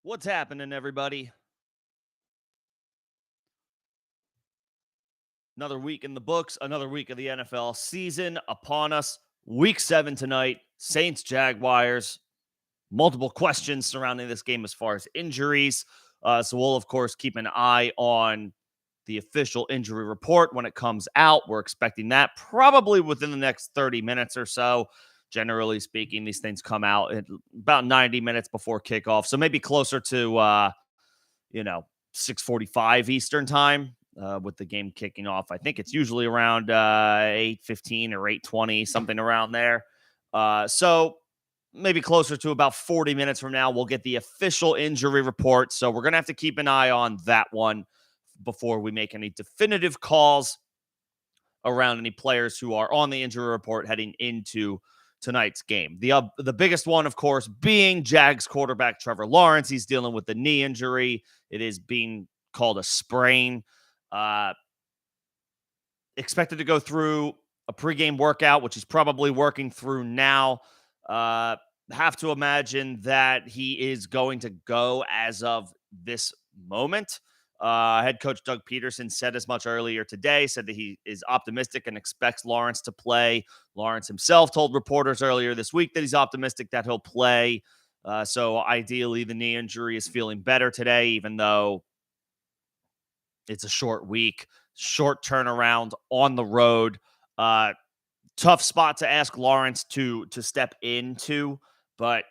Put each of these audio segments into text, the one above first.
What's happening, everybody? Another week in the books, another week of the NFL season upon us. Week 7 tonight, Saints Jaguars. Multiple questions surrounding this game as far as injuries. So we'll, of course, keep an eye on the official injury report when it comes out. We're expecting that probably within the next 30 minutes or so. Generally speaking, these things come out at about 90 minutes before kickoff. So maybe closer to, 6:45 Eastern time with the game kicking off. I think it's usually around 8:15 or 8:20, something around there. So maybe closer to about 40 minutes from now, we'll get the official injury report. So we're going to have to keep an eye on that one before we make any definitive calls around any players who are on the injury report heading into tonight's game. The biggest one, of course, being Jags quarterback Trevor Lawrence. He's dealing with the knee injury. It is being called a sprain. Expected to go through a pregame workout, which he's probably working through now. Have to imagine that he is going to go as of this moment. Head coach Doug Peterson said as much earlier today, said that he is optimistic and expects Lawrence to play. Lawrence himself told reporters earlier this week that he's optimistic that he'll play. So ideally, the knee injury is feeling better today, even though it's a short week, short turnaround on the road. Tough spot to ask Lawrence to step into, but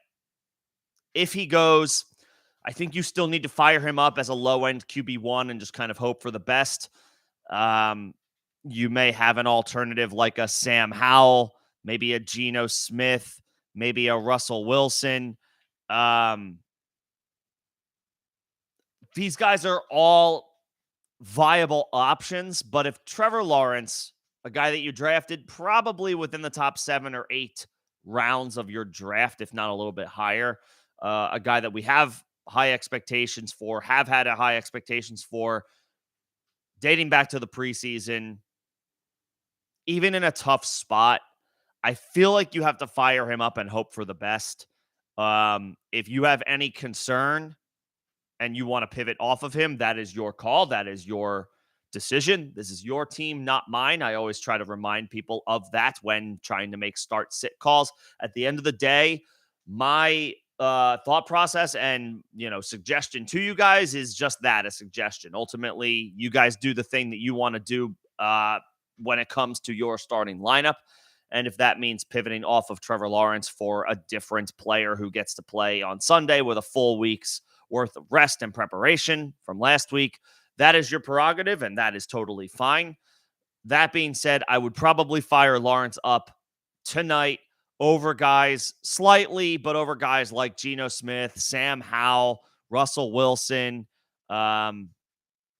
if he goes, I think you still need to fire him up as a low-end QB1 and just kind of hope for the best. You may have an alternative like a Sam Howell, maybe a Geno Smith, maybe a Russell Wilson. These guys are all viable options, but if Trevor Lawrence, a guy that you drafted probably within the top 7 or 8 rounds of your draft, if not a little bit higher, a guy that we have high expectations for, have had a high expectations for, dating back to the preseason, even in a tough spot, I feel like you have to fire him up and hope for the best. If you have any concern and you want to pivot off of him, that is your call. That is your decision. This is your team, not mine. I always try to remind people of that when trying to make start sit calls. At the end of the day, my thought process and suggestion to you guys is just that, a suggestion. Ultimately, you guys do the thing that you want to do when it comes to your starting lineup. And if that means pivoting off of Trevor Lawrence for a different player who gets to play on Sunday with a full week's worth of rest and preparation from last week, that is your prerogative, and that is totally fine. That being said, I would probably fire Lawrence up tonight over guys slightly, but over guys like Geno Smith, Sam Howell, Russell Wilson, and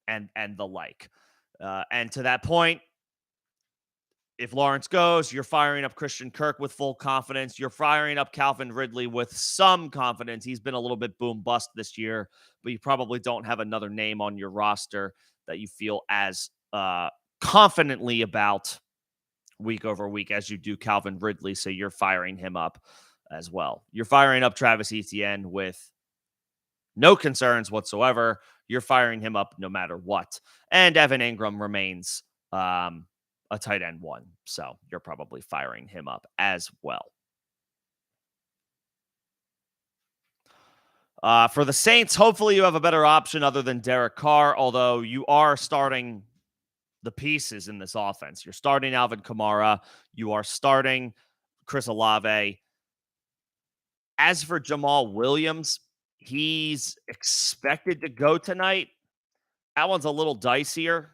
the like. And to that point, if Lawrence goes, you're firing up Christian Kirk with full confidence. You're firing up Calvin Ridley with some confidence. He's been a little bit boom bust this year, but you probably don't have another name on your roster that you feel as confidently about week over week as you do Calvin Ridley. So you're firing him up as well. You're firing up Travis Etienne with no concerns whatsoever. You're firing him up no matter what. And Evan Ingram remains a tight end one. So you're probably firing him up as well. For the Saints, hopefully you have a better option other than Derek Carr, although you are starting the pieces in this offense. You're starting Alvin Kamara. You are starting Chris Olave. As for Jamal Williams, he's expected to go tonight. That one's a little dicier.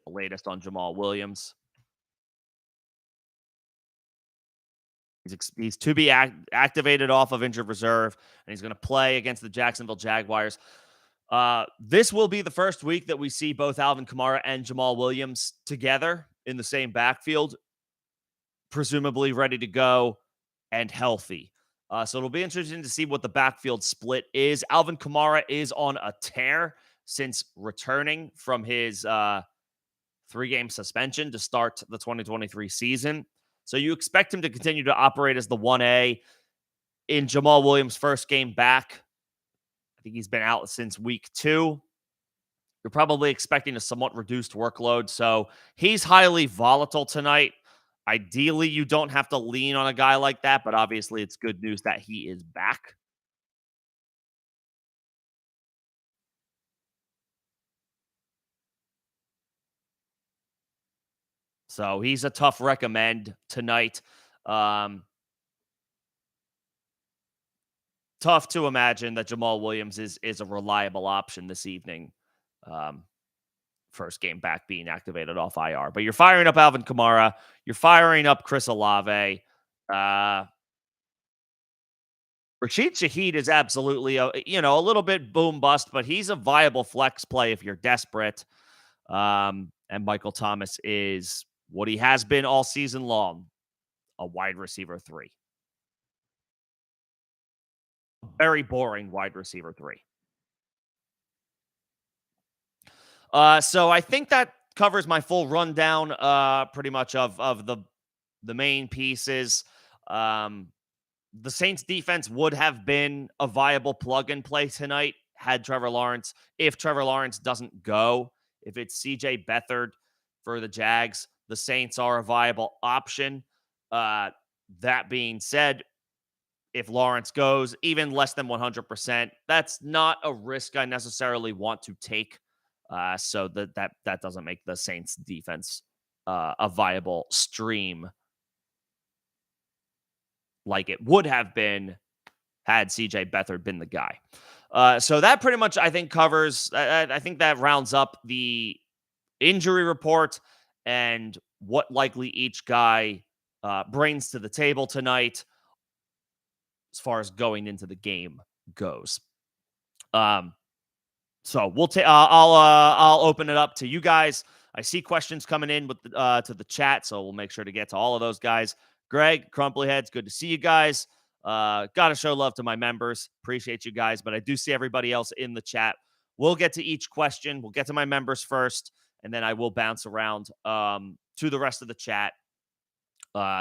The latest on Jamal Williams. He's to be activated off of injured reserve, and he's going to play against the Jacksonville Jaguars. This will be the first week that we see both Alvin Kamara and Jamal Williams together in the same backfield, presumably ready to go and healthy. So it'll be interesting to see what the backfield split is. Alvin Kamara is on a tear since returning from his 3-game suspension to start the 2023 season. So you expect him to continue to operate as the 1A. in Jamal Williams' first game back. I think he's been out since week 2. You're probably expecting a somewhat reduced workload, so he's highly volatile tonight. Ideally, you don't have to lean on a guy like that, but obviously it's good news that he is back. So he's a tough recommend tonight. Um, Tough to imagine that Jamal Williams is a reliable option this evening. Um, First game back being activated off IR. But you're firing up Alvin Kamara. You're firing up Chris Olave. Uh, Rashid Shaheed is absolutely a little bit boom bust, but he's a viable flex play if you're desperate. And Michael Thomas is what he has been all season long, a wide receiver 3. Very boring wide receiver 3. So I think that covers my full rundown, pretty much of the main pieces. Um, the Saints defense would have been a viable plug and play tonight had Trevor Lawrence, if Trevor Lawrence doesn't go, if it's CJ Beathard for the Jags, the Saints are a viable option. Uh, that being said, if Lawrence goes even less than 100%, that's not a risk I necessarily want to take. So that doesn't make the Saints defense a viable stream like it would have been had CJ Beathard been the guy. So that pretty much, I think, covers, I think that rounds up the injury report and what likely each guy brings to the table tonight as far as going into the game goes. Um, so we'll take. I'll open it up to you guys. I see questions coming in with to the chat, so we'll make sure to get to all of those guys. Greg, Crumply Heads, good to see you guys. Got to show love to my members. Appreciate you guys, but I do see everybody else in the chat. We'll get to each question. We'll get to my members first, and then I will bounce around to the rest of the chat.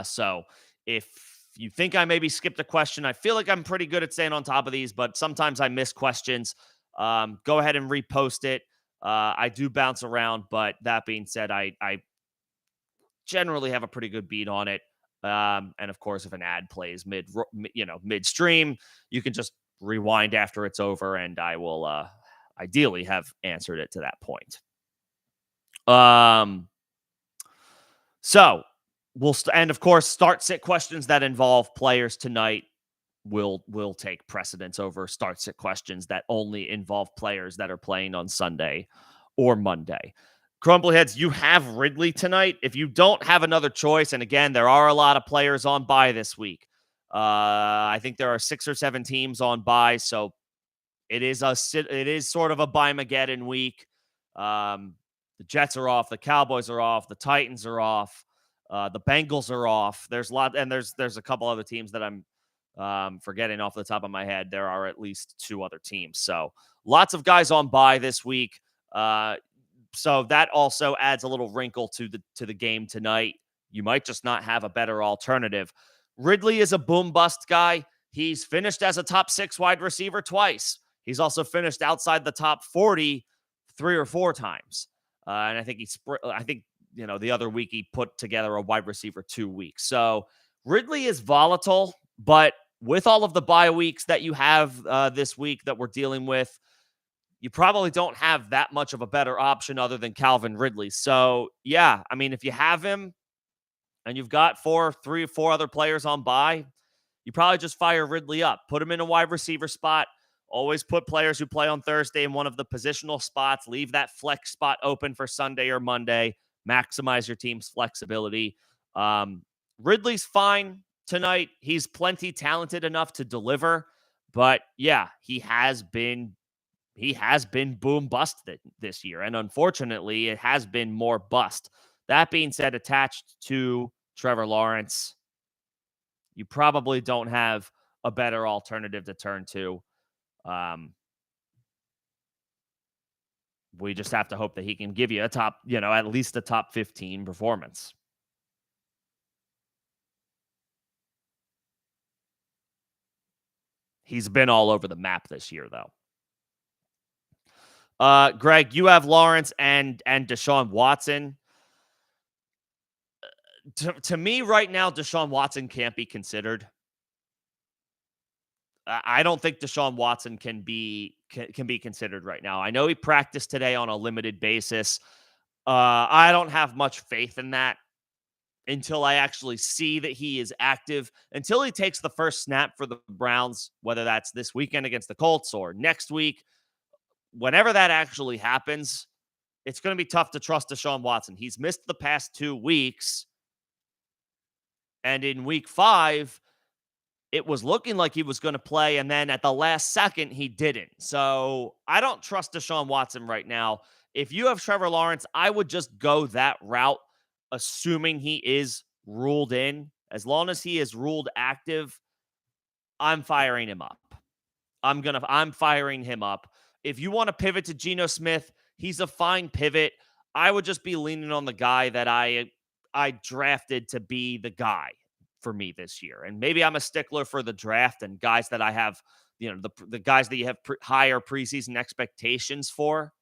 So if you think I maybe skipped a question, I feel like I'm pretty good at staying on top of these, but sometimes I miss questions. Go ahead and repost it. I do bounce around, but that being said, I generally have a pretty good beat on it. And of course, if an ad plays midstream, you can just rewind after it's over, and I will ideally have answered it to that point. So and of course, start sit questions that involve players tonight will take precedence over start sit questions that only involve players that are playing on Sunday or Monday. Crumbleheads, you have Ridley tonight. If you don't have another choice, and again, there are a lot of players on bye this week. I think there are 6 or 7 teams on bye, so it is sort of a bye-mageddon week. The Jets are off, the Cowboys are off, the Titans are off, the Bengals are off. There's a couple other teams that I'm forgetting off the top of my head. There are at least 2 other teams. So lots of guys on bye this week. So that also adds a little wrinkle to the game tonight. You might just not have a better alternative. Ridley is a boom bust guy. He's finished as a top 6 wide receiver twice. He's also finished outside the top 40 3 or 4 times. And I think the other week he put together a wide receiver 2 weeks. So Ridley is volatile, but with all of the bye weeks that you have this week that we're dealing with, you probably don't have that much of a better option other than Calvin Ridley. So, yeah, I mean, if you have him and you've got 3 or 4 other players on bye, you probably just fire Ridley up. Put him in a wide receiver spot. Always put players who play on Thursday in one of the positional spots. Leave that flex spot open for Sunday or Monday. Maximize your team's flexibility. Ridley's fine tonight. He's plenty talented enough to deliver. But, yeah, he has been boom bust this year. And unfortunately, it has been more bust. That being said, attached to Trevor Lawrence, you probably don't have a better alternative to turn to. We just have to hope that he can give you at least a top 15 performance. He's been all over the map this year, though. Greg, you have Lawrence and Deshaun Watson. To me, right now, Deshaun Watson can't be considered. I don't think Deshaun Watson can be considered right now. I know he practiced today on a limited basis. I don't have much faith in that until I actually see that he is active, until he takes the first snap for the Browns, whether that's this weekend against the Colts or next week. Whenever that actually happens, it's going to be tough to trust Deshaun Watson. He's missed the past 2 weeks. And in week 5, it was looking like he was going to play. And then at the last second, he didn't. So I don't trust Deshaun Watson right now. If you have Trevor Lawrence, I would just go that route, assuming he is ruled in. As long as he is ruled active, I'm firing him up. I'm firing him up. If you want to pivot to Geno Smith, he's a fine pivot. I would just be leaning on the guy that I drafted to be the guy for me this year. And maybe I'm a stickler for the draft and guys that I have, the guys that you have higher preseason expectations for,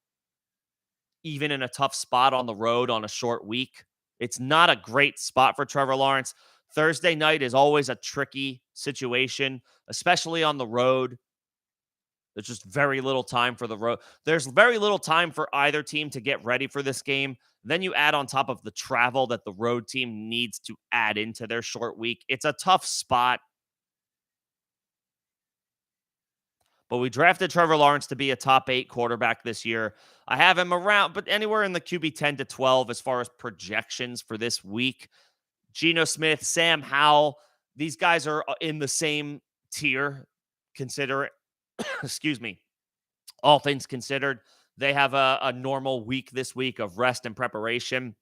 even in a tough spot on the road on a short week. It's not a great spot for Trevor Lawrence. Thursday night is always a tricky situation, especially on the road. There's just very little time for the road. There's very little time for either team to get ready for this game. Then you add on top of the travel that the road team needs to add into their short week. It's a tough spot. But we drafted Trevor Lawrence to be a top 8 quarterback this year. I have him around, but anywhere in the QB 10 to 12 as far as projections for this week. Geno Smith, Sam Howell, these guys are in the same tier. Consider it. Excuse me. All things considered, they have a normal week this week of rest and preparation.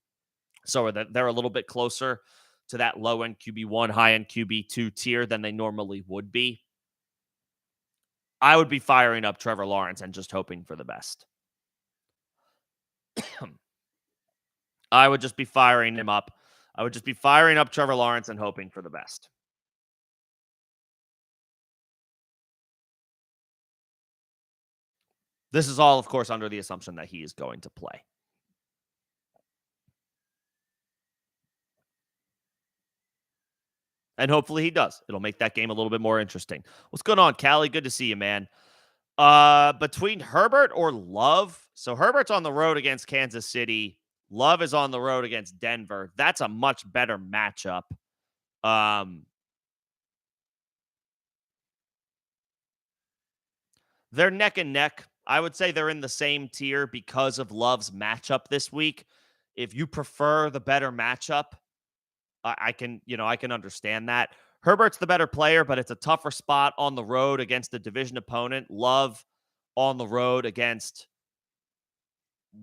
So they're a little bit closer to that low-end QB1, high-end QB2 tier than they normally would be. I would be firing up Trevor Lawrence and just hoping for the best. I would just be firing him up. I would just be firing up Trevor Lawrence and hoping for the best. This is all, of course, under the assumption that he is going to play. And hopefully he does. It'll make that game a little bit more interesting. What's going on, Callie? Good to see you, man. Between Herbert or Love. So Herbert's on the road against Kansas City. Love is on the road against Denver. That's a much better matchup. They're neck and neck. I would say they're in the same tier because of Love's matchup this week. If you prefer the better matchup, I can understand that. Herbert's the better player, but it's a tougher spot on the road against a division opponent. Love on the road against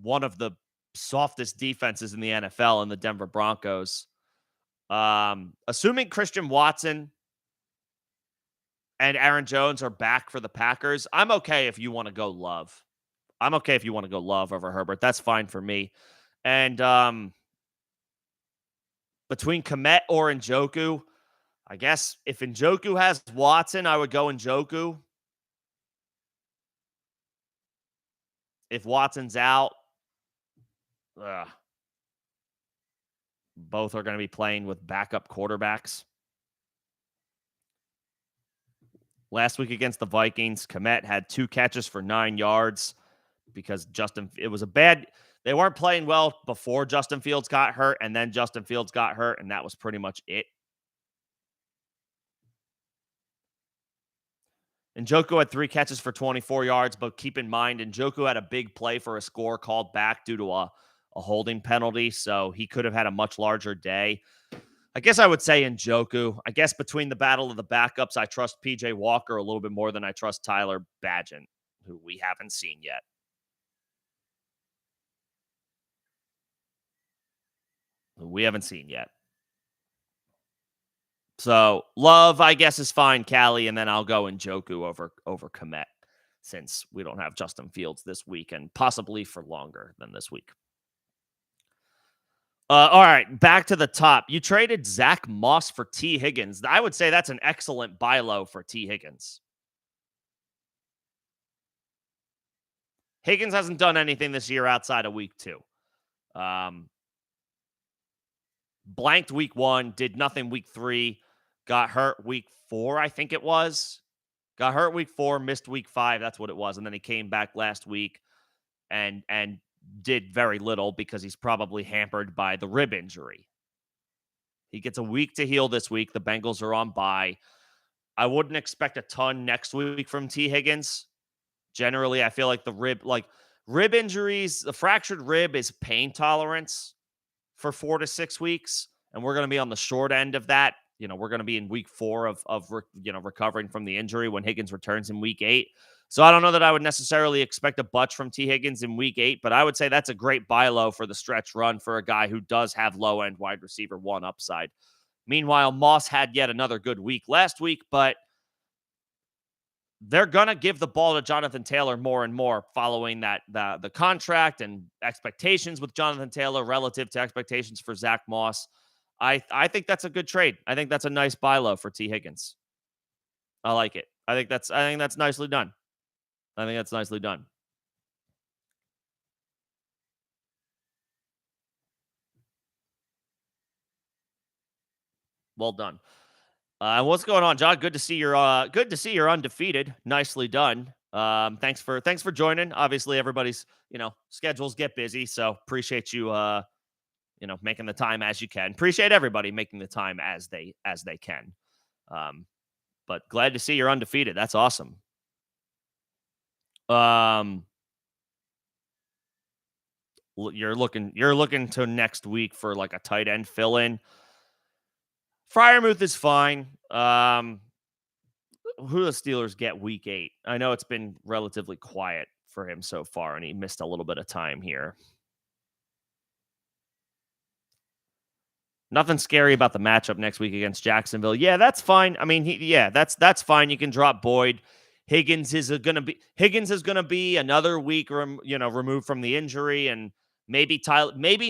one of the softest defenses in the NFL in the Denver Broncos. Assuming Christian Watson and Aaron Jones are back for the Packers, I'm okay if you want to go Love. I'm okay if you want to go Love over Herbert. That's fine for me. And between Kmet or Njoku, I guess if Njoku has Watson, I would go Njoku. If Watson's out, both are going to be playing with backup quarterbacks. Last week against the Vikings, Kmet had 2 catches for 9 yards because they weren't playing well before Justin Fields got hurt, and then Justin Fields got hurt, and that was pretty much it. Njoku had 3 catches for 24 yards, but keep in mind, Njoku had a big play for a score called back due to a holding penalty, so he could have had a much larger day. I guess I would say Njoku. I guess between the battle of the backups, I trust P.J. Walker a little bit more than I trust Tyler Bagent, who we haven't seen yet. So Love, I guess, is fine, Callie, and then I'll go Njoku over Kmet since we don't have Justin Fields this week and possibly for longer than this week. All right, back to the top. You traded Zach Moss for T. Higgins. I would say that's an excellent buy low for T. Higgins. Higgins hasn't done anything this year outside of week 2. Um, Blanked week 1, did nothing week 3, got hurt week 4, I think it was. Got hurt week 4, missed week 5, that's what it was, and then he came back last week and did very little because he's probably hampered by the rib injury. He gets a week to heal this week. The Bengals are on bye. I wouldn't expect a ton next week from T. Higgins. Generally, I feel like rib injuries, the fractured rib is pain tolerance for 4 to 6 weeks, and we're going to be on the short end of that. We're going to be in week 4 of recovering from the injury when Higgins returns in week 8. So I don't know that I would necessarily expect a bunch from T. Higgins in week 8, but I would say that's a great buy low for the stretch run for a guy who does have low end wide receiver 1 upside. Meanwhile, Moss had yet another good week last week, but they're going to give the ball to Jonathan Taylor more and more following the contract and expectations with Jonathan Taylor relative to expectations for Zach Moss. I think that's a good trade. I think that's a nice buy low for T. Higgins. I like it. I think that's nicely done. I think that's nicely done. Well done. What's going on, John? Good to see you're undefeated. Nicely done. Thanks for joining. Obviously, everybody's schedules get busy, so appreciate you making the time as you can. Appreciate everybody making the time as they can. But glad to see you're undefeated. That's awesome. You're looking to next week for like a tight end fill in. Freiermuth is fine. Who do the Steelers get week 8? I know it's been relatively quiet for him so far, and he missed a little bit of time here. Nothing scary about the matchup next week against Jacksonville. Yeah, that's fine. I mean, that's fine. You can drop Boyd. Higgins is going to be another week, removed from the injury, and maybe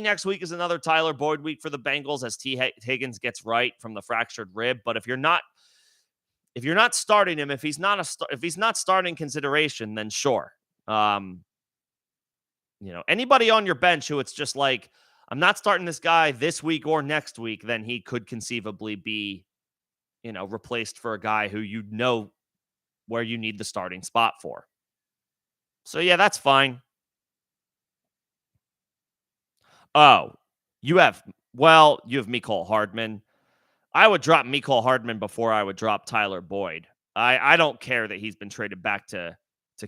next week is another Tyler Boyd week for the Bengals as Higgins gets right from the fractured rib. But if you're not starting him, if he's not starting consideration, then sure. Anybody on your bench who it's just like, I'm not starting this guy this week or next week, then he could conceivably be, replaced for a guy who where you need the starting spot for. So yeah, that's fine. Oh, you have Mecole Hardman. I would drop Mecole Hardman before I would drop Tyler Boyd. I don't care that he's been traded back to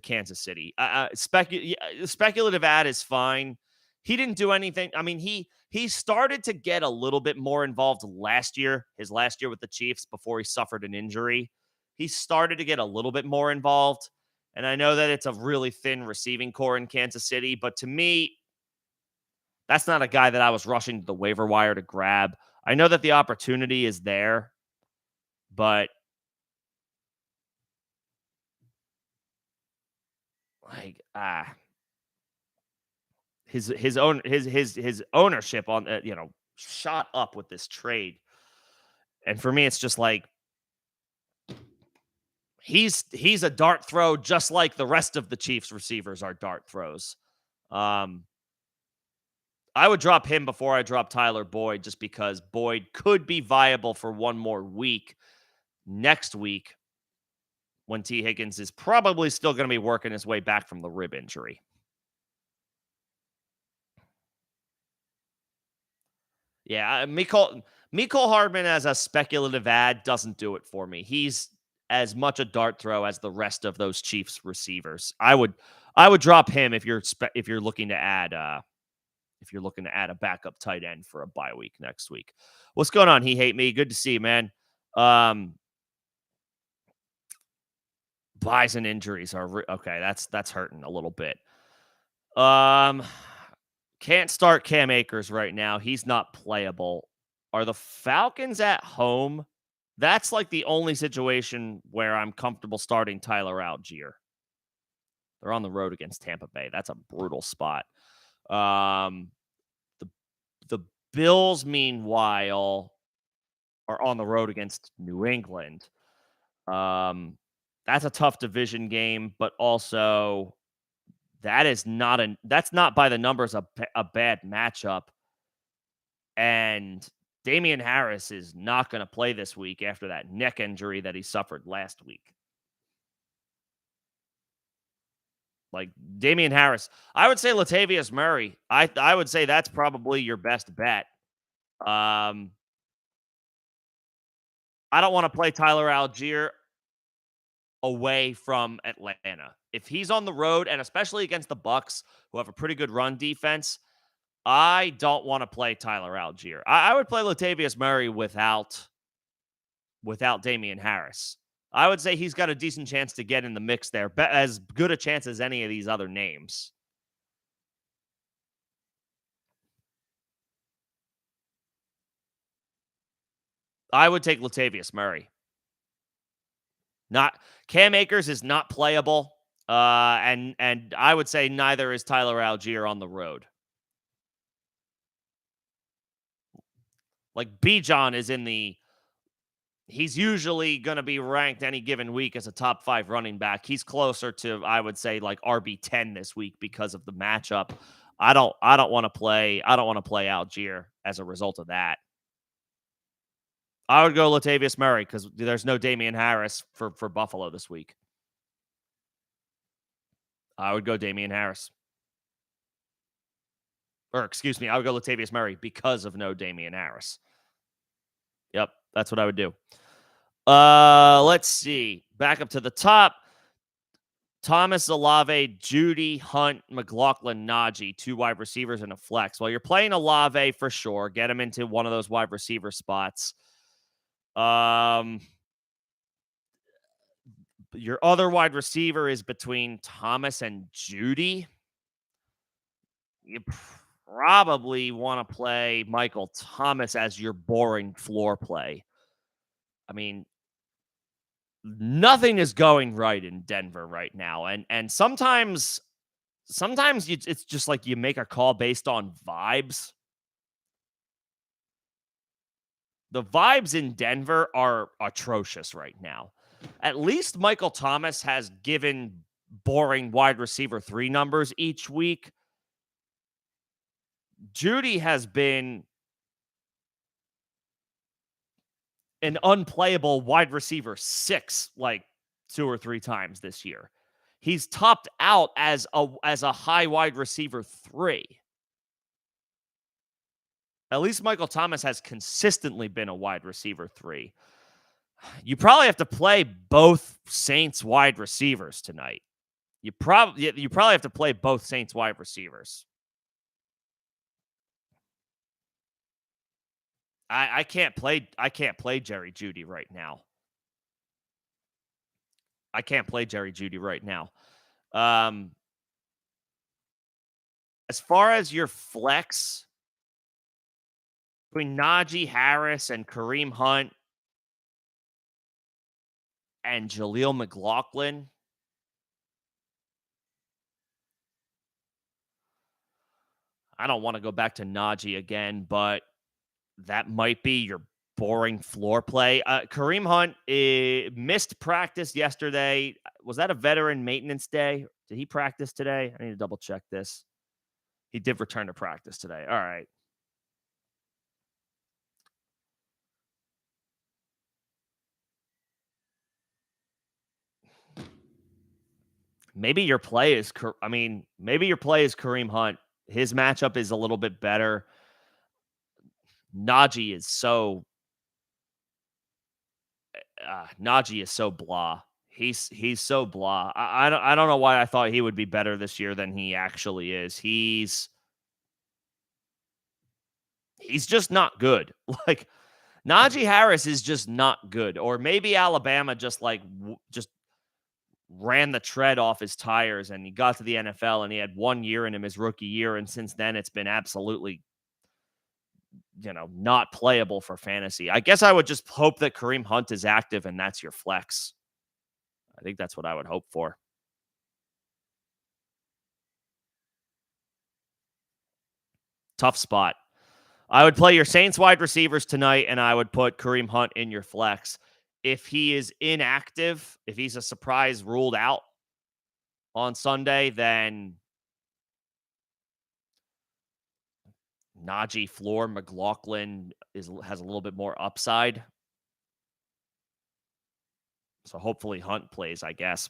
Kansas City. Speculative ad is fine. He didn't do anything. I mean, he started to get a little bit more involved his last year with the Chiefs before he suffered an injury. He started to get a little bit more involved. And I know that it's a really thin receiving core in Kansas City, but to me, that's not a guy that I was rushing to the waiver wire to grab. I know that the opportunity is there, but like his ownership on shot up with this trade. And for me, it's just like he's a dart throw just like the rest of the Chiefs receivers are dart throws. I would drop him before I drop Tyler Boyd just because Boyd could be viable for one more week next week when T. Higgins is probably still going to be working his way back from the rib injury. Yeah, Mecole Hardman as a speculative ad doesn't do it for me. He's as much a dart throw as the rest of those Chiefs receivers. I would drop him if you're looking to add a backup tight end for a bye week next week. What's going on? He hate me. Good to see you, man. Buys and injuries are okay. That's hurting a little bit. Can't start Cam Akers right now. He's not playable. Are the Falcons at home? That's like the only situation where I'm comfortable starting Tyler Algier. They're on the road against Tampa Bay. That's a brutal spot. The Bills, meanwhile, are on the road against New England. That's a tough division game, but also That's not by the numbers a bad matchup. And Damian Harris is not going to play this week after that neck injury that he suffered last week. Like Damian Harris, I would say Latavius Murray. I would say that's probably your best bet. Um, I don't want to play Tyler Algier away from Atlanta. If he's on the road, and especially against the Bucks, who have a pretty good run defense, I don't want to play Tyler Algier. I would play Latavius Murray without Damian Harris. I would say he's got a decent chance to get in the mix there, as good a chance as any of these other names. I would take Latavius Murray. Not Cam Akers is not playable, and I would say neither is Tyler Algier on the road. Like Bijan is in the he's usually going to be ranked any given week as a top 5 running back. He's closer to, I would say, like RB10 this week because of the matchup. I don't want to play Algier as a result of that. I would go Latavius Murray because there's no Damian Harris for Buffalo this week. I would go Damian Harris. Or excuse me, I would go Latavius Murray because of no Damian Harris. Yep, that's what I would do. Let's see. Back up to the top. Thomas, Olave, Judy, Hunt, McLaughlin, Najee, 2 wide receivers and a flex. Well, you're playing Olave for sure. Get him into one of those wide receiver spots. Your other wide receiver is between Thomas and Judy. You probably want to play Michael Thomas as your boring floor play. I mean, nothing is going right in Denver right now, and sometimes it's just like you make a call based on vibes. The vibes in Denver are atrocious right now. At least Michael Thomas has given boring wide receiver 3 numbers each week. Judy has been an unplayable wide receiver 6 like 2 or 3 times this year. He's topped out as a high wide receiver 3. At least Michael Thomas has consistently been a wide receiver 3. You probably have to play both Saints wide receivers tonight. You probably have to play both Saints wide receivers. I can't play Jerry Jeudy right now. I can't play Jerry Jeudy right now. As far as your flex between Najee Harris and Kareem Hunt and Jaleel McLaughlin, I don't want to go back to Najee again, but that might be your boring floor play. Kareem Hunt missed practice yesterday. Was that a veteran maintenance day? Did he practice today? I need to double check this. He did return to practice today. All right. Maybe your play is Kareem Hunt. His matchup is a little bit better. Najee is so blah. He's so blah. I don't know why I thought he would be better this year than he actually is. He's just not good. Like Najee Harris is just not good. Or maybe Alabama just ran the tread off his tires and he got to the NFL and he had 1 year in him, his rookie year, and since then it's been absolutely not playable for fantasy. I guess I would just hope that Kareem Hunt is active and that's your flex. I think that's what I would hope for. Tough spot. I would play your Saints wide receivers tonight and I would put Kareem Hunt in your flex. If he is inactive, if he's a surprise ruled out on Sunday, then Najee floor. McLaughlin has a little bit more upside. So hopefully Hunt plays, I guess.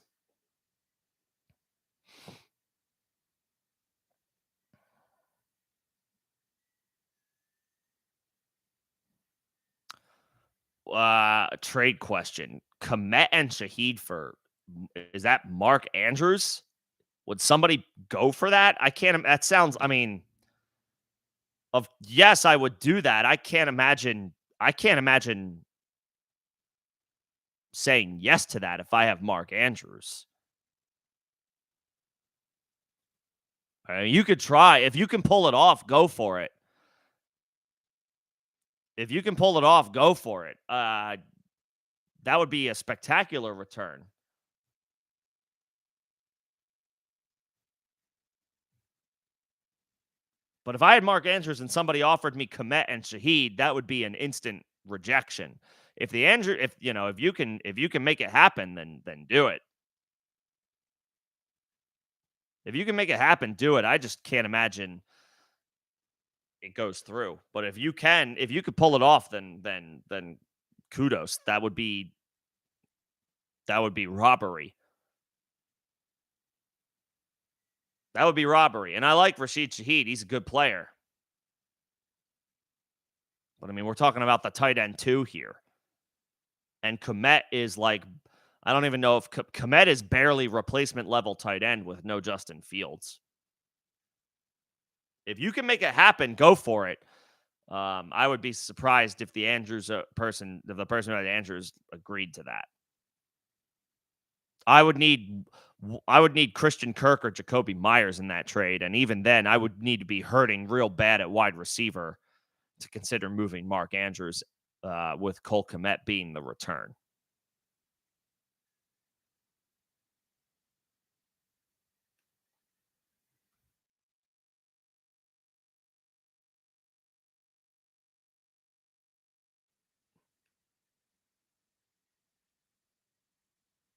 Trade question. Komet and Shaheed for is that Mark Andrews? Would somebody go for that? I can't. That sounds. I mean, of yes, I would do that. I can't imagine. I can't imagine saying yes to that if I have Mark Andrews. You could try if you can pull it off. Go for it. If you can pull it off, go for it. That would be a spectacular return. But if I had Mark Andrews and somebody offered me Komet and Shaheed, that would be an instant rejection. If the Andrew, if you know, if you can make it happen, then do it. If you can make it happen, do it. I just can't imagine it goes through. But if you could pull it off, then kudos. That would be robbery. That would be robbery. And I like Rashid Shaheed. He's a good player. But I mean, we're talking about the tight end two here. And Komet is like, I don't even know if Komet is barely replacement level tight end with no Justin Fields. If you can make it happen, go for it. I would be surprised if the person who had Andrews agreed to that. I would need Christian Kirk or Jacoby Myers in that trade, and even then, I would need to be hurting real bad at wide receiver to consider moving Mark Andrews, with Cole Kmet being the return.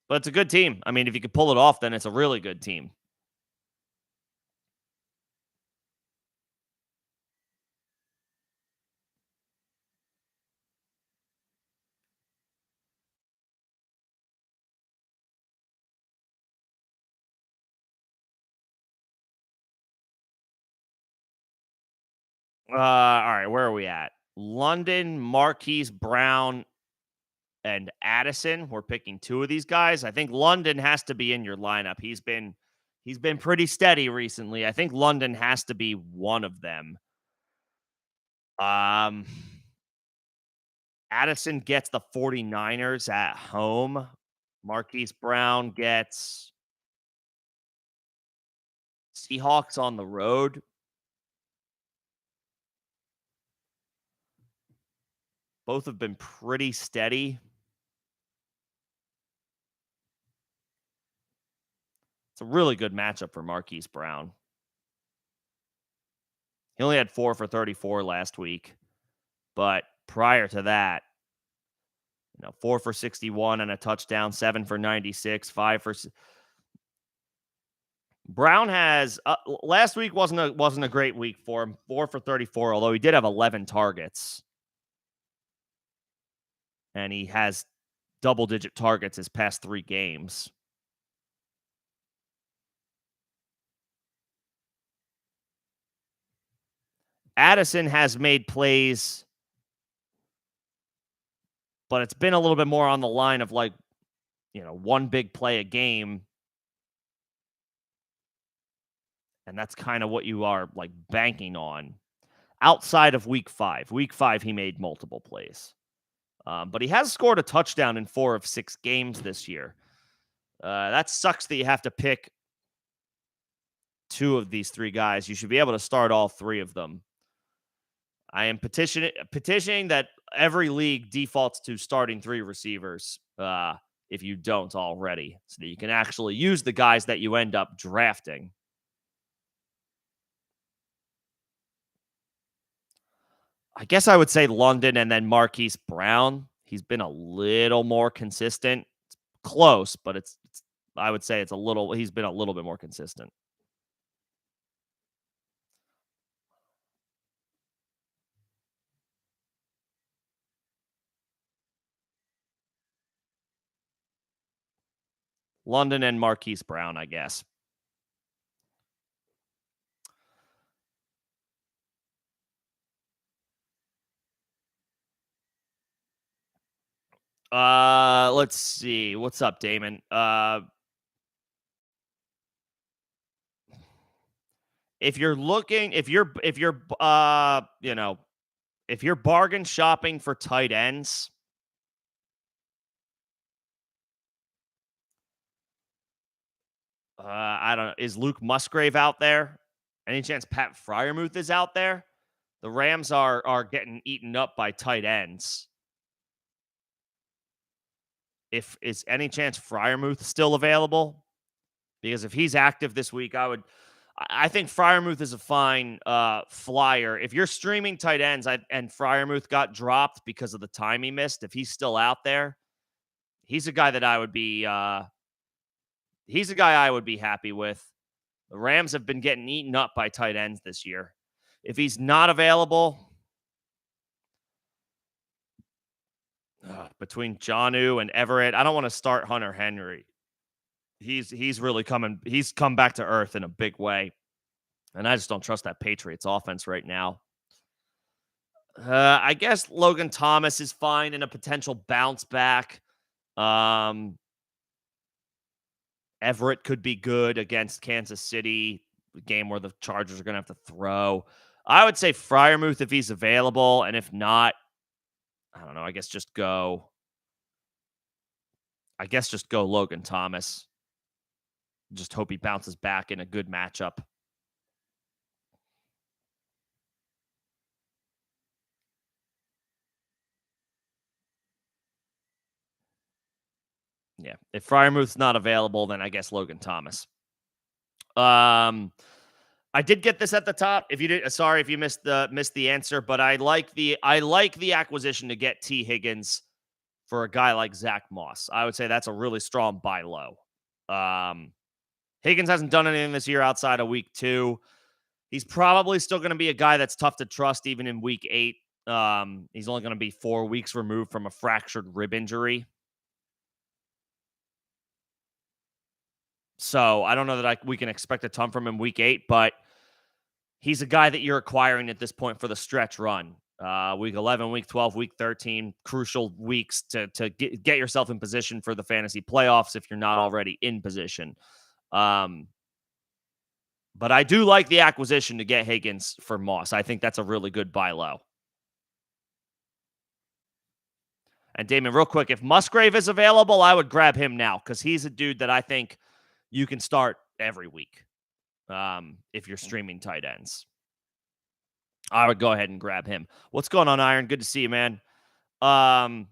But it's a good team. I mean, if you could pull it off, then it's a really good team. All right, where are we at? London, Marquise Brown, and Addison. We're picking two of these guys. I think London has to be in your lineup. He's been pretty steady recently. I think London has to be one of them. Um Addison gets the 49ers at home. Marquise Brown gets Seahawks on the road. Both have been pretty steady. It's a really good matchup for Marquise Brown. He only had 4 for 34 last week, but prior to that, 4 for 61 and a touchdown, 7 for 96, 5 for Brown has last week wasn't a great week for him. 4 for 34, although he did have 11 targets. And he has double-digit targets his past 3 games. Addison has made plays, but it's been a little bit more on the line of like, one big play a game. And that's kind of what you are like banking on outside of week 5. Week 5, he made multiple plays. But he has scored a touchdown in 4 of 6 games this year. That sucks that you have to pick 2 of these 3 guys. You should be able to start all 3 of them. I am petitioning that every league defaults to starting 3 receivers, if you don't already, so that you can actually use the guys that you end up drafting. I guess I would say London and then Marquise Brown. He's been a little more consistent. It's close, but I would say he's been a little bit more consistent. London and Marquise Brown, I guess. Let's see. What's up, Damon? If you're looking, if you're bargain shopping for tight ends, I don't know. Is Luke Musgrave out there? Any chance Pat Fryermuth is out there? The Rams are getting eaten up by tight ends. If is any chance Fryermuth still available? Because if he's active this week, I think Fryermuth is a fine flyer. If you're streaming tight ends and Fryermuth got dropped because of the time he missed, if he's still out there, he's a guy that I would be he's a guy I would be happy with. The Rams have been getting eaten up by tight ends this year. If he's not available, between Jonnu and Everett, I don't want to start Hunter Henry. He's really coming. He's come back to earth in a big way, and I just don't trust that Patriots offense right now. I guess Logan Thomas is fine in a potential bounce back. Everett could be good against Kansas City, a game where the Chargers are going to have to throw. I would say Fryermuth if he's available, and if not, I don't know. I guess just go Logan Thomas. Just hope he bounces back in a good matchup. Yeah. If Fryermuth's not available, then I guess Logan Thomas. I did get this at the top. If you did, sorry if you missed the answer, but I like the acquisition to get T. Higgins for a guy like Zach Moss. I would say that's a really strong buy low. Higgins hasn't done anything this year outside of week 2. He's probably still going to be a guy that's tough to trust even in week 8. He's only going to be 4 weeks removed from a fractured rib injury. So I don't know that we can expect a ton from him week 8, but he's a guy that you're acquiring at this point for the stretch run. Week 11, week 12, week 13, crucial weeks to get yourself in position for the fantasy playoffs if you're not already in position. But I do like the acquisition to get Higgins for Moss. I think that's a really good buy low. And Damon, real quick, if Musgrave is available, I would grab him now because he's a dude that I think you can start every week if you're streaming tight ends. I would go ahead and grab him. What's going on, Iron? Good to see you, man. I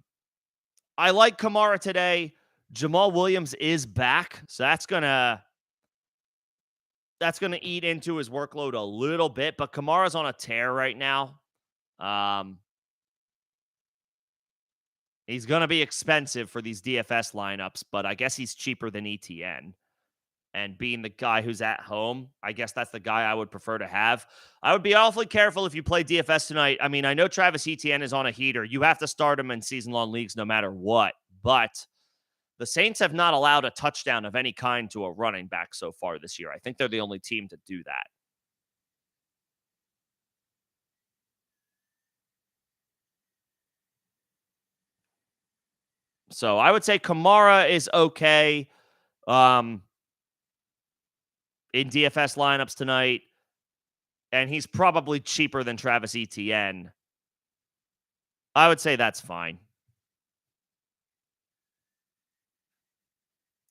like Kamara today. Jamal Williams is back, so that's gonna eat into his workload a little bit. But Kamara's on a tear right now. He's gonna be expensive for these DFS lineups, but I guess he's cheaper than ETN. And being the guy who's at home, I guess that's the guy I would prefer to have. I would be awfully careful if you play DFS tonight. I mean, I know Travis Etienne is on a heater. You have to start him in season-long leagues no matter what. But the Saints have not allowed a touchdown of any kind to a running back so far this year. I think they're the only team to do that. So I would say Kamara is okay. In DFS lineups tonight, and he's probably cheaper than Travis Etienne. I would say that's fine.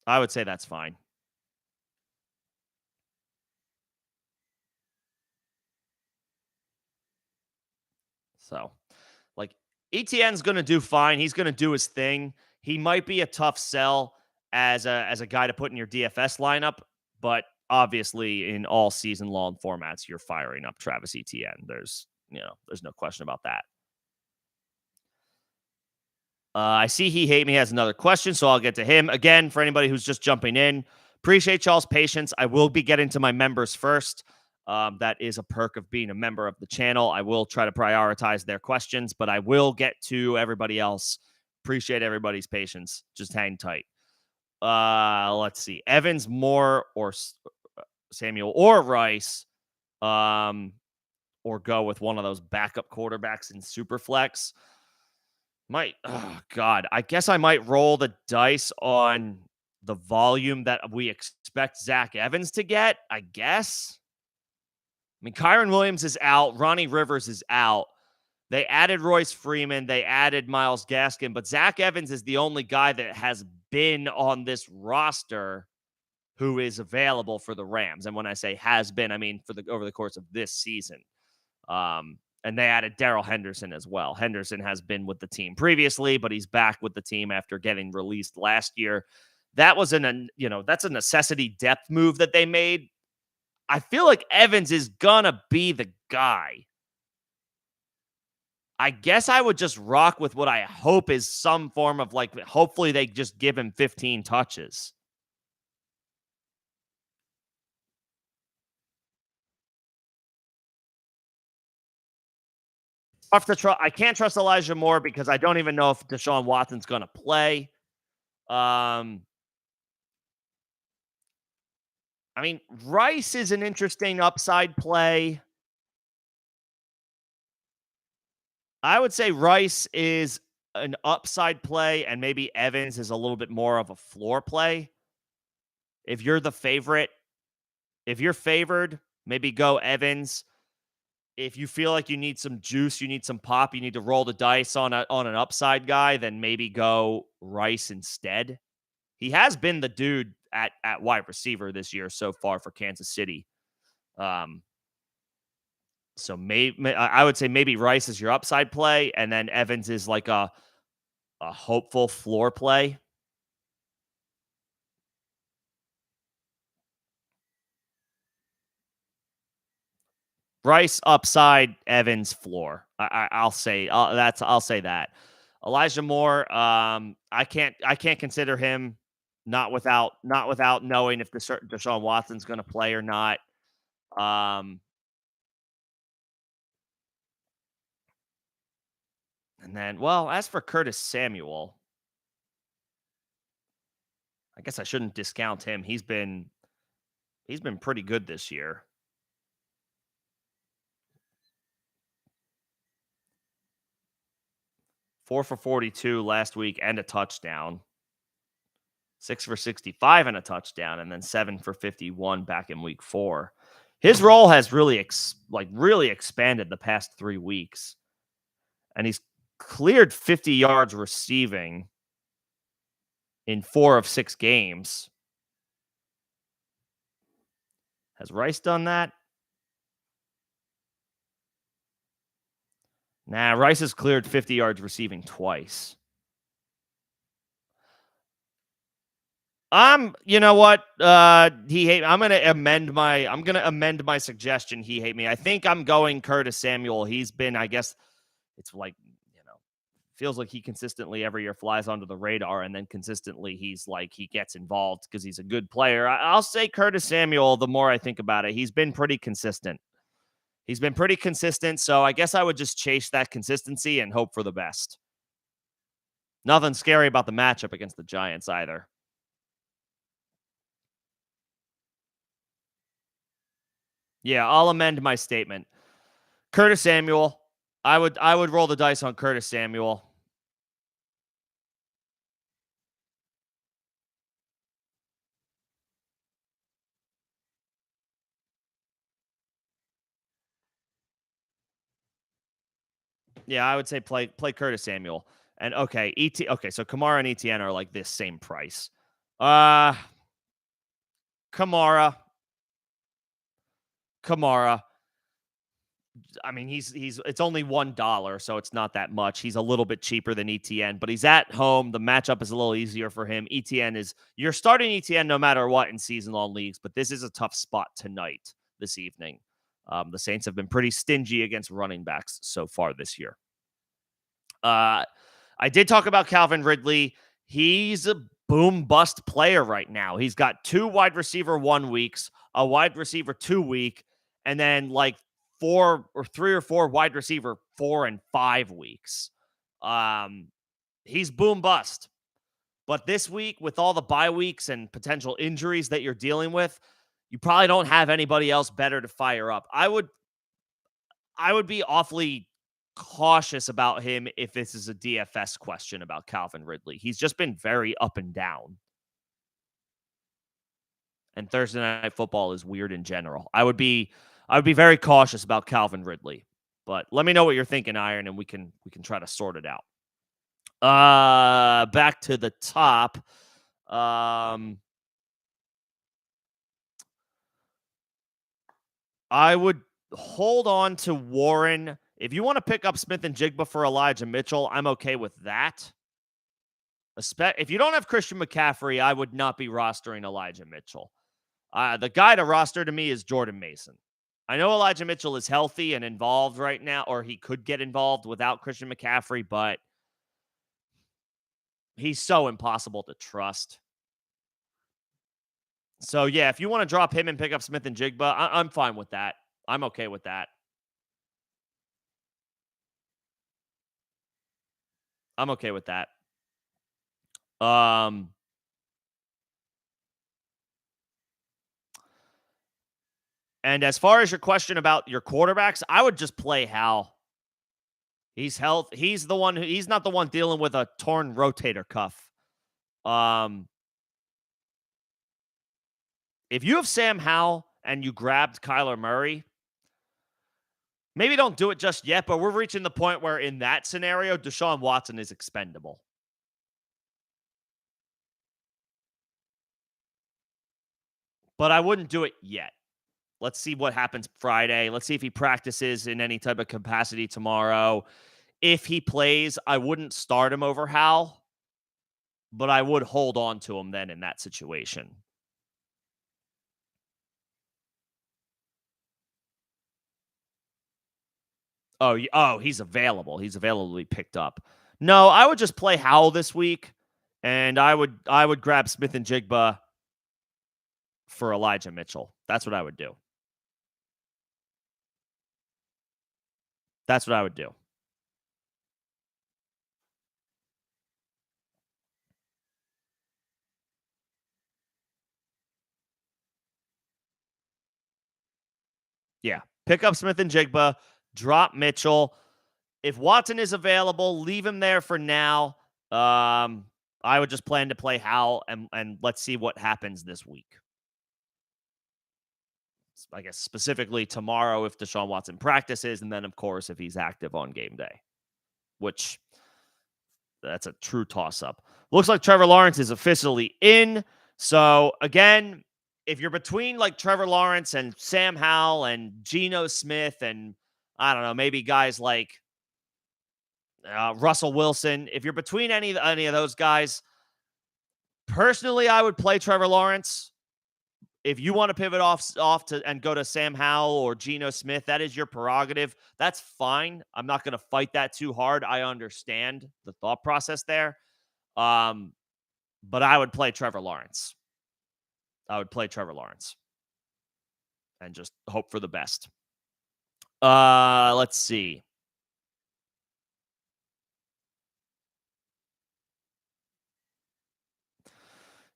I would say that's fine. So, like, Etienne's going to do fine. He's going to do his thing. He might be a tough sell as a guy to put in your DFS lineup, but obviously in all season long formats, you're firing up Travis Etienne. There's no question about that. I see He Hate Me has another question, so I'll get to him. Again, for anybody who's just jumping in, appreciate y'all's patience. I will be getting to my members first. That is a perk of being a member of the channel. I will try to prioritize their questions, but I will get to everybody else. Appreciate everybody's patience. Just hang tight. Let's see. Evans, Moore, or Samuel or Rice. Um, or go with one of those backup quarterbacks in Superflex. Oh God, I guess I might roll the dice on the volume that we expect Zach Evans to get, I guess. I mean, Kyron Williams is out. Ronnie Rivers is out. They added Royce Freeman. They added Myles Gaskin. But Zach Evans is the only guy that has been on this roster who is available for the Rams. And when I say has been, I mean over the course of this season. And they added Darrell Henderson as well. Henderson has been with the team previously, but he's back with the team after getting released last year. That was that's a necessity depth move that they made. I feel like Evans is gonna be the guy. I guess I would just rock with what I hope is some form of hopefully they just give him 15 touches. I can't trust Elijah Moore because I don't even know if Deshaun Watson's going to play. I mean, Rice is an interesting upside play. I would say Rice is an upside play, and maybe Evans is a little bit more of a floor play. If you're the favorite, if you're favored, maybe go Evans. If you feel like you need some juice, you need some pop, you need to roll the dice on an upside guy, then maybe go Rice instead. He has been the dude at wide receiver this year so far for Kansas City. So maybe I would say maybe Rice is your upside play, and then Evans is like a hopeful floor play. Rice upside, Evans floor. I'll say that. Elijah Moore. I can't consider him not without knowing if Deshaun Watson's going to play or not. And then, well, as for Curtis Samuel, I guess I shouldn't discount him. He's been pretty good this year. 4 for 42 last week and a touchdown. 6 for 65 and a touchdown, and then 7 for 51 back in week 4. His role has really expanded the past 3 weeks. And he's cleared 50 yards receiving in 4 of 6 games. Has Rice done that? Nah, Rice has cleared 50 yards receiving twice. You know what? He hate. I'm gonna amend my suggestion. He hate me. I think I'm going Curtis Samuel. He's been, I guess, it's like, feels like he consistently every year flies onto the radar, and then consistently he gets involved because he's a good player. I'll say Curtis Samuel. The more I think about it, he's been pretty consistent. So I guess I would just chase that consistency and hope for the best. Nothing scary about the matchup against the Giants either. Yeah, I'll amend my statement. Curtis Samuel. I would roll the dice on Curtis Samuel. Yeah, I would say play Curtis Samuel. And okay, so Kamara and ETN are like this same price. Kamara. I mean, he's it's only $1, so it's not that much. He's a little bit cheaper than ETN, but he's at home. The matchup is a little easier for him. You're starting ETN no matter what in season-long leagues, but this is a tough spot tonight, this evening. The Saints have been pretty stingy against running backs so far this year. I did talk about Calvin Ridley. He's a boom bust player right now. He's got 2 wide receiver 1 weeks, a wide receiver 2 week, and then 3 or 4 wide receiver 4 and 5 weeks. He's boom bust. But this week, with all the bye weeks and potential injuries that you're dealing with, you probably don't have anybody else better to fire up. I would be awfully cautious about him if this is a DFS question about Calvin Ridley. He's just been very up and down. And Thursday Night Football is weird in general. I would be very cautious about Calvin Ridley. But let me know what you're thinking, Iron, and we can try to sort it out. Back to the top. I would hold on to Warren. If you want to pick up Smith and Jigba for Elijah Mitchell, I'm okay with that. If you don't have Christian McCaffrey, I would not be rostering Elijah Mitchell. The guy to roster to me is Jordan Mason. I know Elijah Mitchell is healthy and involved right now, or he could get involved without Christian McCaffrey, but he's so impossible to trust. So, yeah, if you want to drop him and pick up Smith and Jigba, I'm fine with that. I'm okay with that. I'm okay with that. And as far as your question about your quarterbacks, I would just play Hal. He's he's the one he's not the one dealing with a torn rotator cuff. If you have Sam Howell and you grabbed Kyler Murray, maybe don't do it just yet, but we're reaching the point where in that scenario, Deshaun Watson is expendable. But I wouldn't do it yet. Let's see what happens Friday. Let's see if he practices in any type of capacity tomorrow. If he plays, I wouldn't start him over Hal, but I would hold on to him then in that situation. Oh, he's available. He's available to be picked up. No, I would just play Howell this week, and I would grab Smith and Jigba for Elijah Mitchell. That's what I would do. That's what I would do. Yeah. Pick up Smith and Jigba, drop Mitchell. If Watson is available, leave him there for now. I would just plan to play Howell and let's see what happens this week. I guess specifically tomorrow if Deshaun Watson practices, and then of course if he's active on game day, which that's a true toss-up. Looks like Trevor Lawrence is officially in. So again, if you're between like Trevor Lawrence and Sam Howell and Geno Smith and I don't know, maybe guys like Russell Wilson, if you're between any of those guys, personally, I would play Trevor Lawrence. If you want to pivot off to and go to Sam Howell or Geno Smith, that is your prerogative. That's fine. I'm not going to fight that too hard. I understand the thought process there. But I would play Trevor Lawrence. I would play Trevor Lawrence and just hope for the best. Let's see.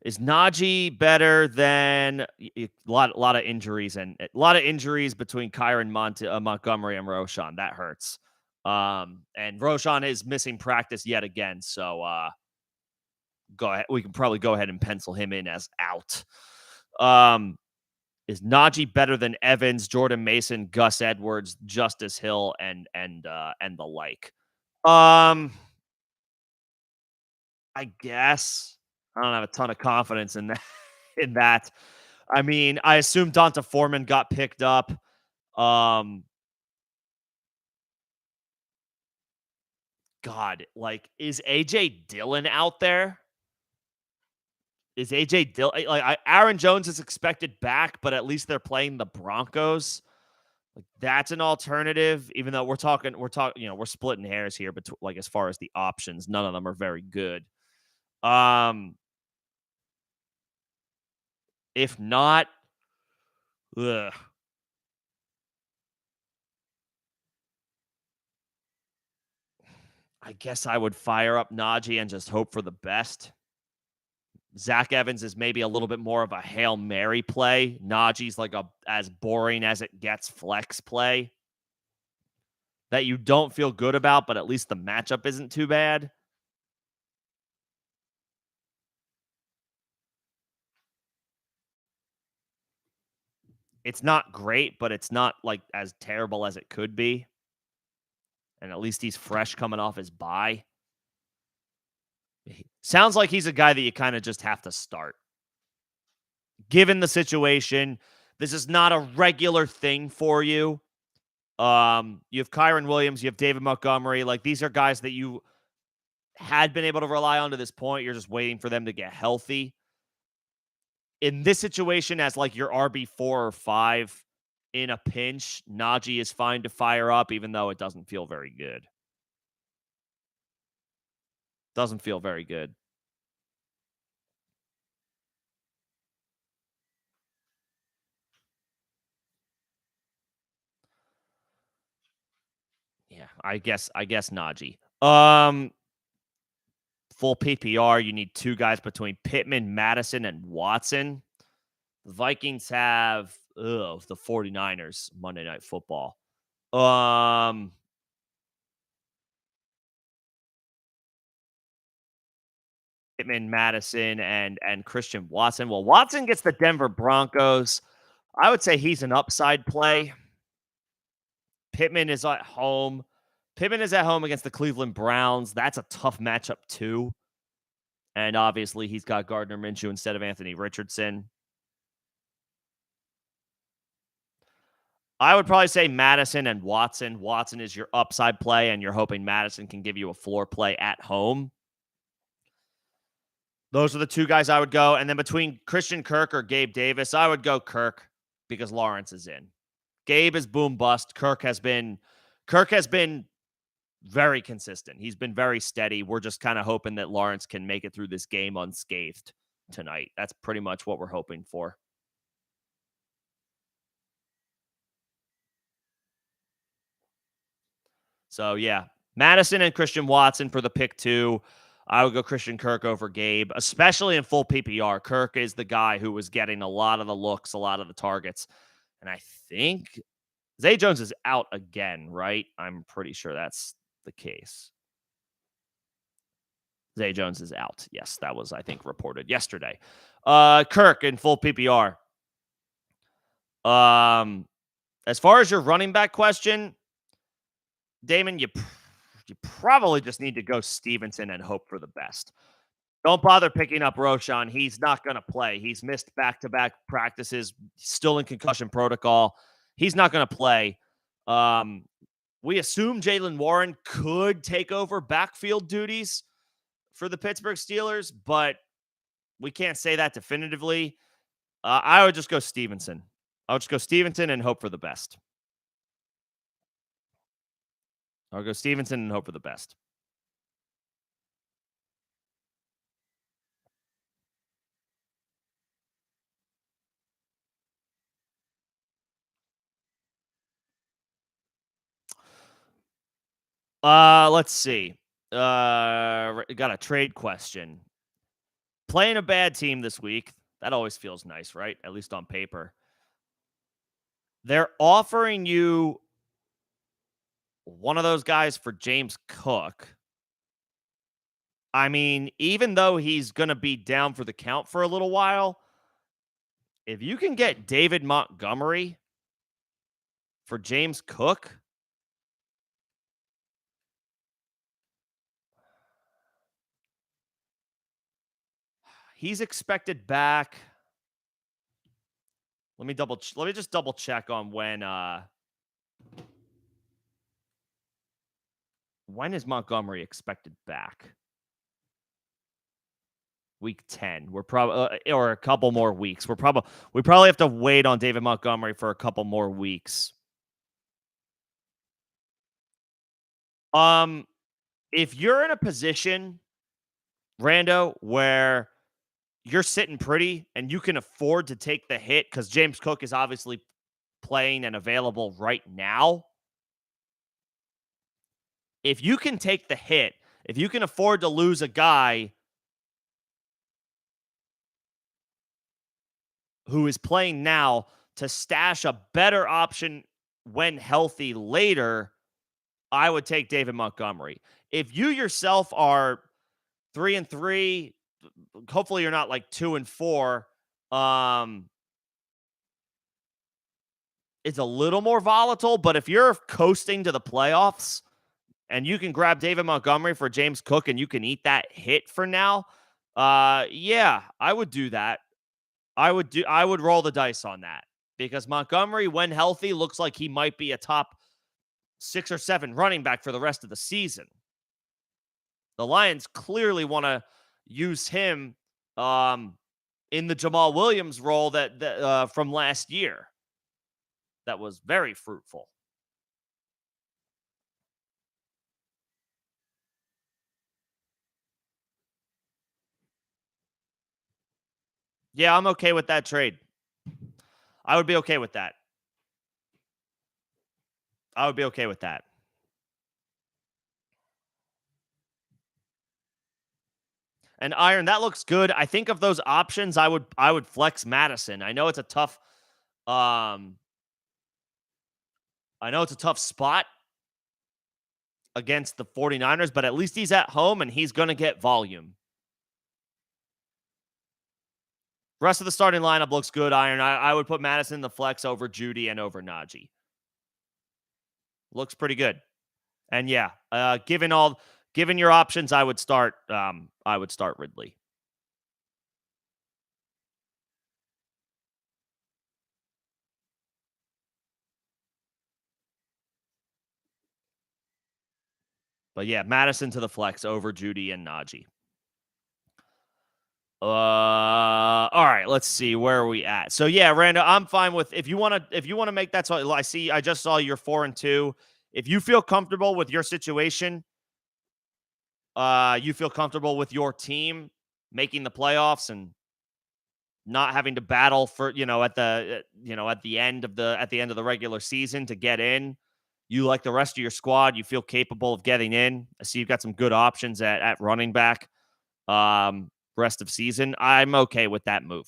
Is Najee better than a lot of injuries and a lot of injuries between Kyron Montgomery and Roshan? That hurts. And Roshan is missing practice yet again, so go ahead. We can probably go ahead and pencil him in as out. Is Najee better than Evans, Jordan Mason, Gus Edwards, Justice Hill, and the like? I guess. I don't have a ton of confidence in that. In that, I mean, I assume Donta Foreman got picked up. God, like, is AJ Dillon out there? Is AJ Dillon like Aaron Jones is expected back, but at least they're playing the Broncos. Like that's an alternative, even though we're talking, we're splitting hairs here, but like as far as the options, none of them are very good. If not, ugh. I guess I would fire up Najee and just hope for the best. Zach Evans is maybe a little bit more of a Hail Mary play. Najee's like a as boring as it gets flex play that you don't feel good about, but at least the matchup isn't too bad. It's not great, but it's not like as terrible as it could be. And at least he's fresh coming off his bye. Sounds like he's a guy that you kind of just have to start. Given the situation, this is not a regular thing for you. You have Kyron Williams, you have David Montgomery. Like, these are guys that you had been able to rely on to this point. You're just waiting for them to get healthy. In this situation, as like your RB4 or 5 in a pinch, Najee is fine to fire up, even though it doesn't feel very good. Doesn't feel very good. Yeah, I guess Najee. Full PPR, you need 2 guys between Pittman, Madison, and Watson. The Vikings have the 49ers Monday Night Football. Pittman, Madison, and Christian Watson. Well, Watson gets the Denver Broncos. I would say he's an upside play. Pittman is at home. Pittman is at home against the Cleveland Browns. That's a tough matchup too. And obviously, he's got Gardner Minshew instead of Anthony Richardson. I would probably say Madison and Watson. Watson is your upside play, and you're hoping Madison can give you a floor play at home. Those are the 2 guys I would go. And then between Christian Kirk or Gabe Davis, I would go Kirk because Lawrence is in. Gabe is boom bust. Kirk has been very consistent. He's been very steady. We're just kind of hoping that Lawrence can make it through this game unscathed tonight. That's pretty much what we're hoping for. So, yeah, Madison and Christian Watson for the pick 2. I would go Christian Kirk over Gabe, especially in full PPR. Kirk is the guy who was getting a lot of the looks, a lot of the targets. And I think Zay Jones is out again, right? I'm pretty sure that's the case. Zay Jones is out. Yes, that was, I think, reported yesterday. Kirk in full PPR. As far as your running back question, Damon, you probably just need to go Stevenson and hope for the best. Don't bother picking up Roshan. He's not going to play. He's missed back-to-back practices, still in concussion protocol. He's not going to play. We assume Jaylen Warren could take over backfield duties for the Pittsburgh Steelers, but we can't say that definitively. I would just go Stevenson. I would just go Stevenson and hope for the best. I'll go Stevenson and hope for the best. Let's see. Got a trade question. Playing a bad team this week, that always feels nice, right? At least on paper. They're offering you one of those guys for James Cook. I mean, even though he's going to be down for the count for a little while, if you can get David Montgomery for James Cook, he's expected back. Let me just double check on when is Montgomery expected back? Week 10. We're probably or a couple more weeks. We probably have to wait on David Montgomery for a couple more weeks. If you're in a position, Rando, where you're sitting pretty and you can afford to take the hit because James Cook is obviously playing and available right now. If you can take the hit, if you can afford to lose a guy who is playing now, to stash a better option when healthy later, I would take David Montgomery. If you yourself are 3-3, hopefully you're not like 2-4. Um, it's a little more volatile, but if you're coasting to the playoffs and you can grab David Montgomery for James Cook and you can eat that hit for now, yeah, I would do that. I would roll the dice on that because Montgomery, when healthy, looks like he might be a top 6 or 7 running back for the rest of the season. The Lions clearly want to use him in the Jamal Williams role that from last year. That was very fruitful. Yeah, I'm okay with that trade. I would be okay with that. I would be okay with that. And Iron, that looks good. I think of those options, I would flex Madison. Um I know it's a tough spot against the 49ers, but at least he's at home and he's going to get volume. Rest of the starting lineup looks good, Iron. I would put Madison in the flex over Judy and over Najee. Looks pretty good. And yeah, given your options, I would start Ridley. But yeah, Madison to the flex over Judy and Najee. All right, let's see, where are we at? So yeah, Randa, I'm fine with if you want to make that. So I just saw you're 4-2. If you feel comfortable with your situation, you feel comfortable with your team making the playoffs and not having to battle for, at the end of the regular season to get in. You like the rest of your squad, you feel capable of getting in. I see you've got some good options at running back. Rest of season, I'm okay with that move.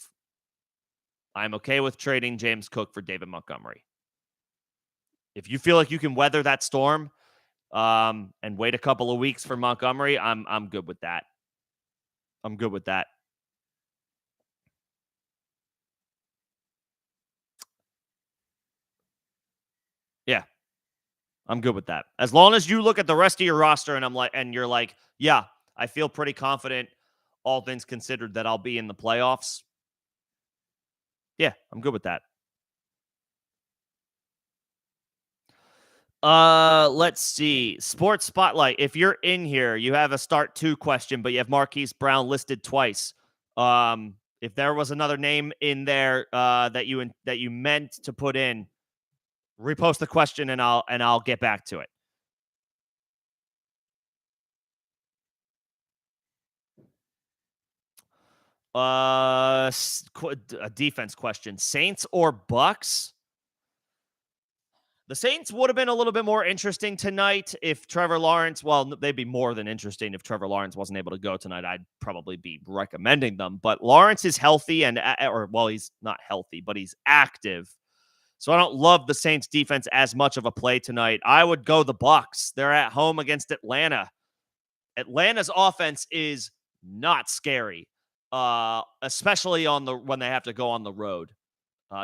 I'm okay with trading James Cook for David Montgomery. If you feel like you can weather that storm, and wait a couple of weeks for Montgomery, I'm good with that. I'm good with that. Yeah, I'm good with that. As long as you look at the rest of your roster and you're like, yeah, I feel pretty confident, all things considered, that I'll be in the playoffs. Yeah, I'm good with that. Let's see. Sports Spotlight. If you're in here, you have a start 2 question, but you have Marquise Brown listed twice. If there was another name in there that you meant to put in, repost the question and I'll get back to it. A defense question. Saints or Bucks? The Saints would have been a little bit more interesting tonight if Trevor Lawrence, well, they'd be more than interesting if Trevor Lawrence wasn't able to go tonight. I'd probably be recommending them. But Lawrence is healthy he's not healthy, but he's active. So I don't love the Saints defense as much of a play tonight. I would go the Bucks. They're at home against Atlanta. Atlanta's offense is not scary, especially when they have to go on the road.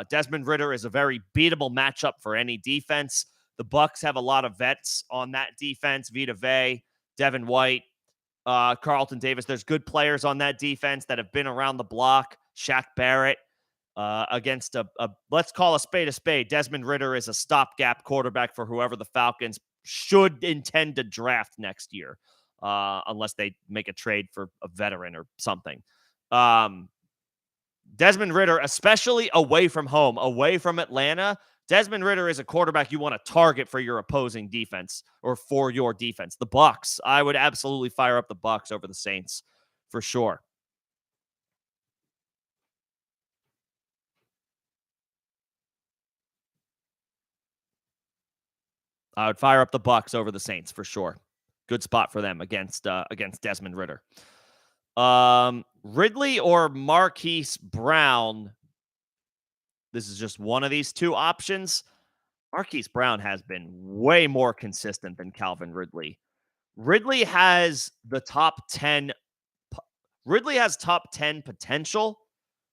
Desmond Ridder is a very beatable matchup for any defense. The Bucks have a lot of vets on that defense: Vita Vea, Devin White, Carlton Davis. There's good players on that defense that have been around the block. Shaq Barrett against let's call a spade. Desmond Ridder is a stopgap quarterback for whoever the Falcons should intend to draft next year, unless they make a trade for a veteran or something. Desmond Ridder, especially away from home, away from Atlanta, Desmond Ridder is a quarterback you want to target for your opposing defense or for your defense. The Bucks, I would absolutely fire up the Bucks over the Saints for sure. I would fire up the Bucks over the Saints for sure. Good spot for them against Desmond Ridder. Ridley or Marquise Brown? this is just one of these two options. Marquise Brown has been way more consistent than Calvin Ridley. Ridley has the top 10. Ridley has top 10 potential.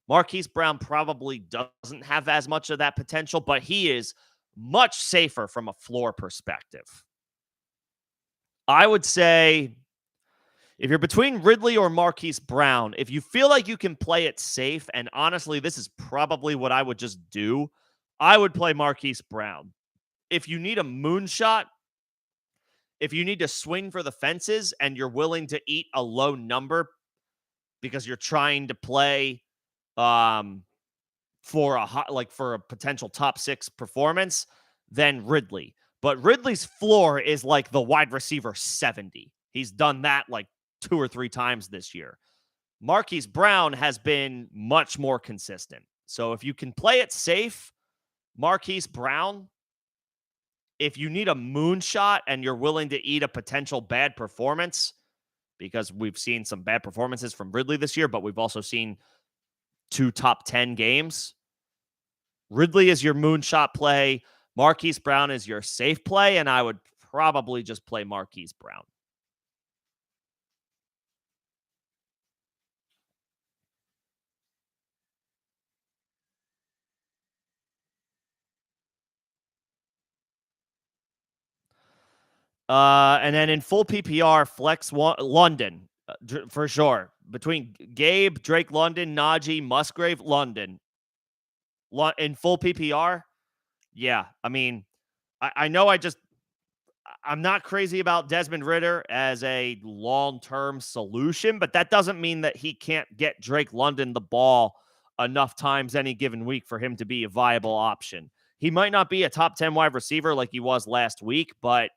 Marquise Brown probably doesn't have as much of that potential, but he is much safer from a floor perspective. I would say if you're between Ridley or Marquise Brown, if you feel like you can play it safe, and honestly, this is probably what I would just do, I would play Marquise Brown. If you need a moonshot, if you need to swing for the fences and you're willing to eat a low number because you're trying to play um, for a for a potential top 6 performance, then Ridley. But Ridley's floor is like the wide receiver 70. He's done that like 2 or 3 times this year. Marquise Brown has been much more consistent. So if you can play it safe, Marquise Brown, if you need a moonshot and you're willing to eat a potential bad performance, because we've seen some bad performances from Ridley this year, but we've also seen 2 top 10 games. Ridley is your moonshot play. Marquise Brown is your safe play, and I would probably just play Marquise Brown. And then in full PPR, flex London for sure. Between Gabe, Drake London, Najee, Musgrave, London. In full PPR, yeah. I mean, I know I'm not crazy about Desmond Ritter as a long-term solution, but that doesn't mean that he can't get Drake London the ball enough times any given week for him to be a viable option. He might not be a top 10 wide receiver like he was last week, but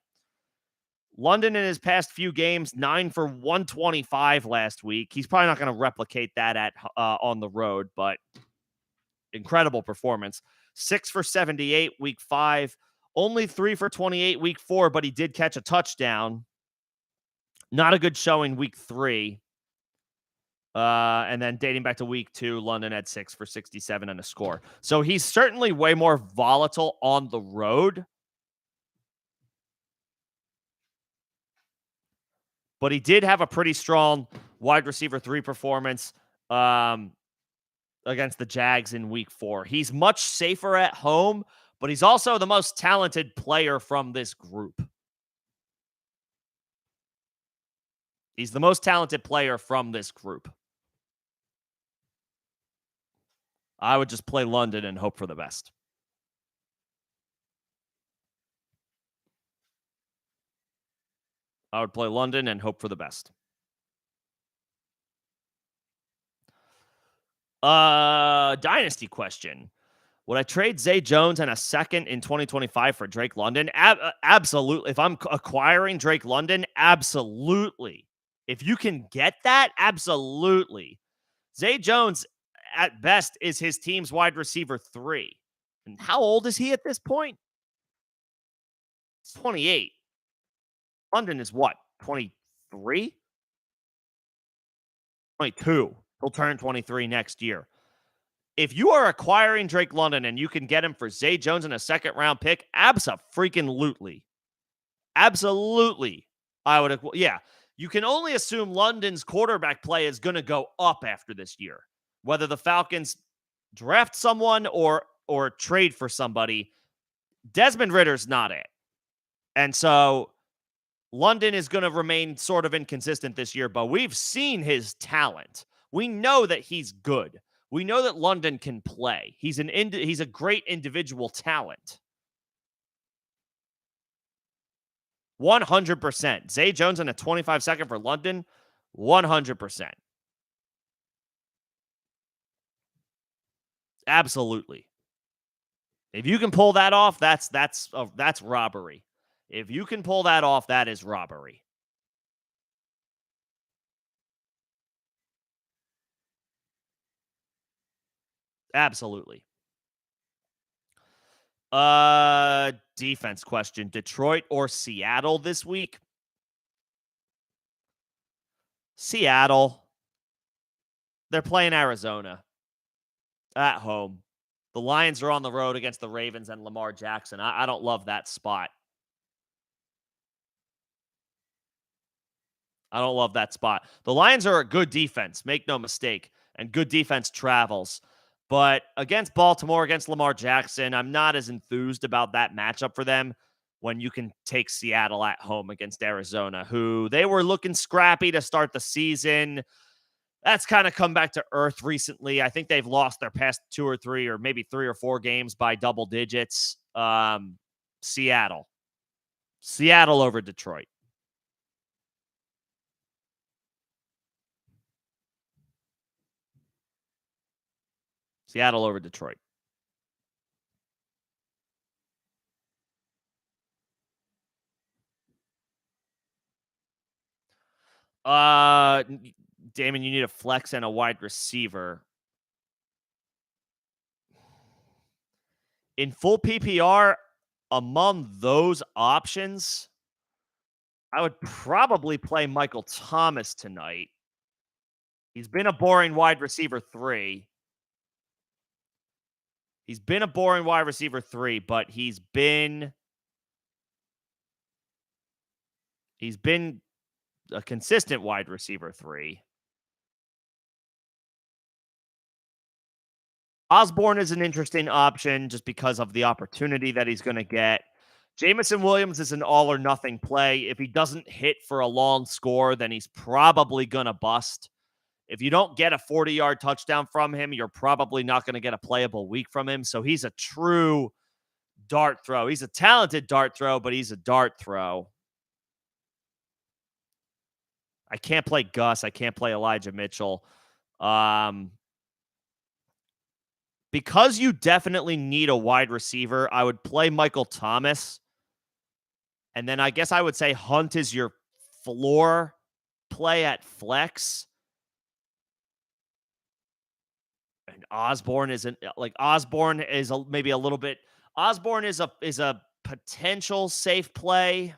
London in his past few games, 9 for 125 last week. He's probably not going to replicate that at on the road, but incredible performance. 6 for 78 week 5, only 3 for 28 week 4, but he did catch a touchdown. Not a good showing week 3. And then dating back to week 2, London had 6 for 67 and a score. So he's certainly way more volatile on the road. But he did have a pretty strong wide receiver 3 performance against the Jags in week 4. He's much safer at home, but he's also the most talented player from this group. He's the most talented player from this group. I would just play London and hope for the best. I would play London and hope for the best. Dynasty question. Would I trade Zay Jones and a second in 2025 for Drake London? Absolutely. If I'm acquiring Drake London, absolutely. If you can get that, absolutely. Zay Jones, at best, is his team's wide receiver 3. And how old is he at this point? He's 28. London is what? 23? 22. He'll turn 23 next year. If you are acquiring Drake London and you can get him for Zay Jones and a second round pick, abso-freaking-lutely. Absolutely. I would, yeah. You can only assume London's quarterback play is going to go up after this year. Whether the Falcons draft someone or trade for somebody, Desmond Ritter's not it. And so London is going to remain sort of inconsistent this year, but we've seen his talent. We know that he's good. We know that London can play. He's a great individual talent. 100%. Zay Jones in a 25-second for London, 100%. Absolutely. If you can pull that off, that's robbery. If you can pull that off, that is robbery. Absolutely. Defense question. Detroit or Seattle this week? Seattle. They're playing Arizona at home. The Lions are on the road against the Ravens and Lamar Jackson. I don't love that spot. I don't love that spot. The Lions are a good defense, make no mistake, and good defense travels. But against Baltimore, against Lamar Jackson, I'm not as enthused about that matchup for them when you can take Seattle at home against Arizona, who they were looking scrappy to start the season. That's kind of come back to earth recently. I think they've lost their past 2 or 3 or maybe 3 or 4 games by double digits. Seattle. Seattle over Detroit. Seattle over Detroit. Uh, Damon, you need a flex and a wide receiver. In full PPR, among those options, I would probably play Michael Thomas tonight. He's been a boring wide receiver 3. He's been a boring wide receiver 3, but he's been a consistent wide receiver 3. Osborne is an interesting option just because of the opportunity that he's going to get. Jameson Williams is an all or nothing play. If he doesn't hit for a long score, then he's probably going to bust. If you don't get a 40-yard touchdown from him, you're probably not going to get a playable week from him. So he's a true dart throw. He's a talented dart throw, but he's a dart throw. I can't play Gus. I can't play Elijah Mitchell. Because you definitely need a wide receiver, I would play Michael Thomas. And then I guess I would say Hunt is your floor play at flex. And Osborne isn't like Osborne is maybe a little bit. Osborne is a potential safe play,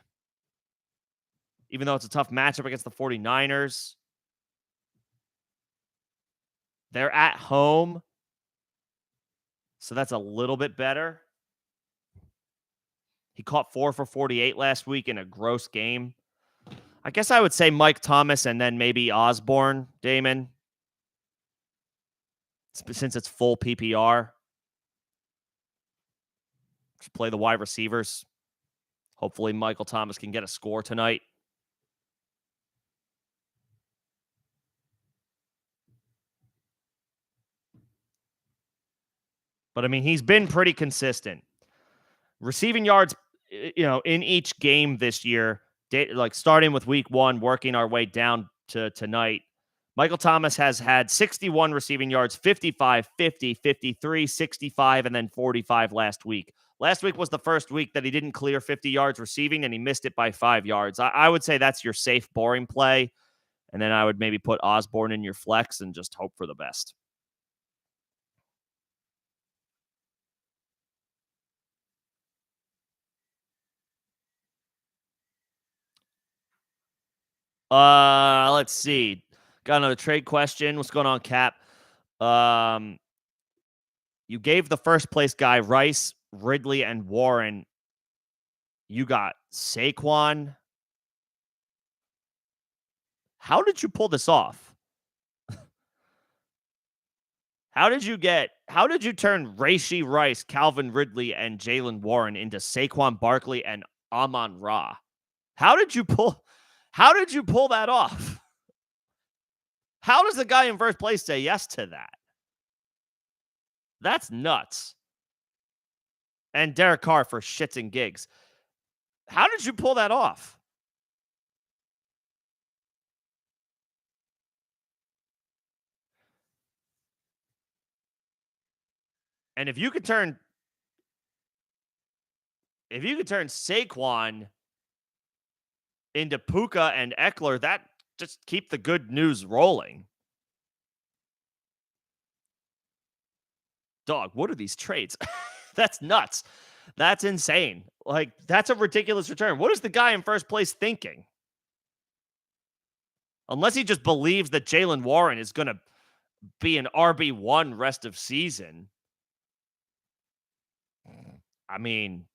even though it's a tough matchup against the 49ers. They're at home, so that's a little bit better. He caught 4 for 48 last week in a gross game. I guess I would say Mike Thomas and then maybe Osborne, Damon, since it's full PPR. Just play the wide receivers. Hopefully Michael Thomas can get a score tonight. But, I mean, he's been pretty consistent. Receiving yards, in each game this year, like starting with week 1, working our way down to tonight, Michael Thomas has had 61 receiving yards, 55, 50, 53, 65, and then 45 last week. Last week was the first week that he didn't clear 50 yards receiving, and he missed it by 5 yards. I would say that's your safe, boring play. And then I would maybe put Osborne in your flex and just hope for the best. Let's see. Got another trade question. What's going on, Cap? You gave the first place guy Rice, Ridley, and Warren. You got Saquon. How did you pull this off? How did you turn Rashee Rice, Calvin Ridley, and Jalen Warren into Saquon Barkley and Amon-Ra? How did you pull that off? How does the guy in first place say yes to that? That's nuts. And Derek Carr for shits and gigs. How did you pull that off? And if you could turn Saquon into Puka and Eckler, that just keep the good news rolling. Dog, what are these trades? That's nuts. That's insane. Like, that's a ridiculous return. What is the guy in first place thinking? Unless he just believes that Jalen Warren is going to be an RB1 rest of season. I mean,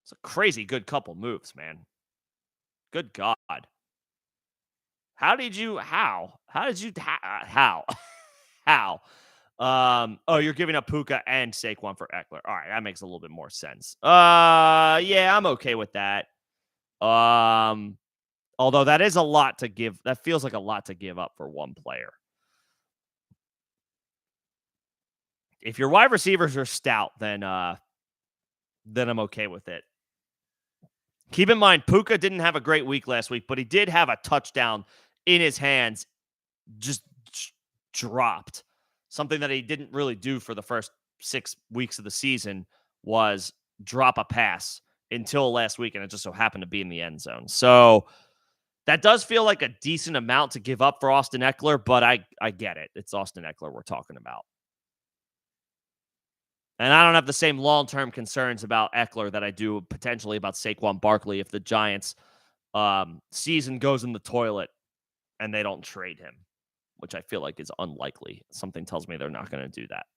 it's a crazy good couple moves, man. Good God. How did you how? How did you how? How? Oh, you're giving up Puka and Saquon for Eckler. All right, that makes a little bit more sense. Yeah, I'm okay with that. Um, Although that is a lot to give. That feels like a lot to give up for one player. If your wide receivers are stout, then I'm okay with it. Keep in mind, Puka didn't have a great week last week, but he did have a touchdown in his hands, just dropped. Something that he didn't really do for the first 6 weeks of the season was drop a pass until last week, and it just so happened to be in the end zone. So that does feel like a decent amount to give up for Austin Eckler, but I get it. It's Austin Eckler we're talking about. And I don't have the same long-term concerns about Eckler that I do potentially about Saquon Barkley if the Giants season goes in the toilet and they don't trade him, which I feel like is unlikely. Something tells me they're not going to do that.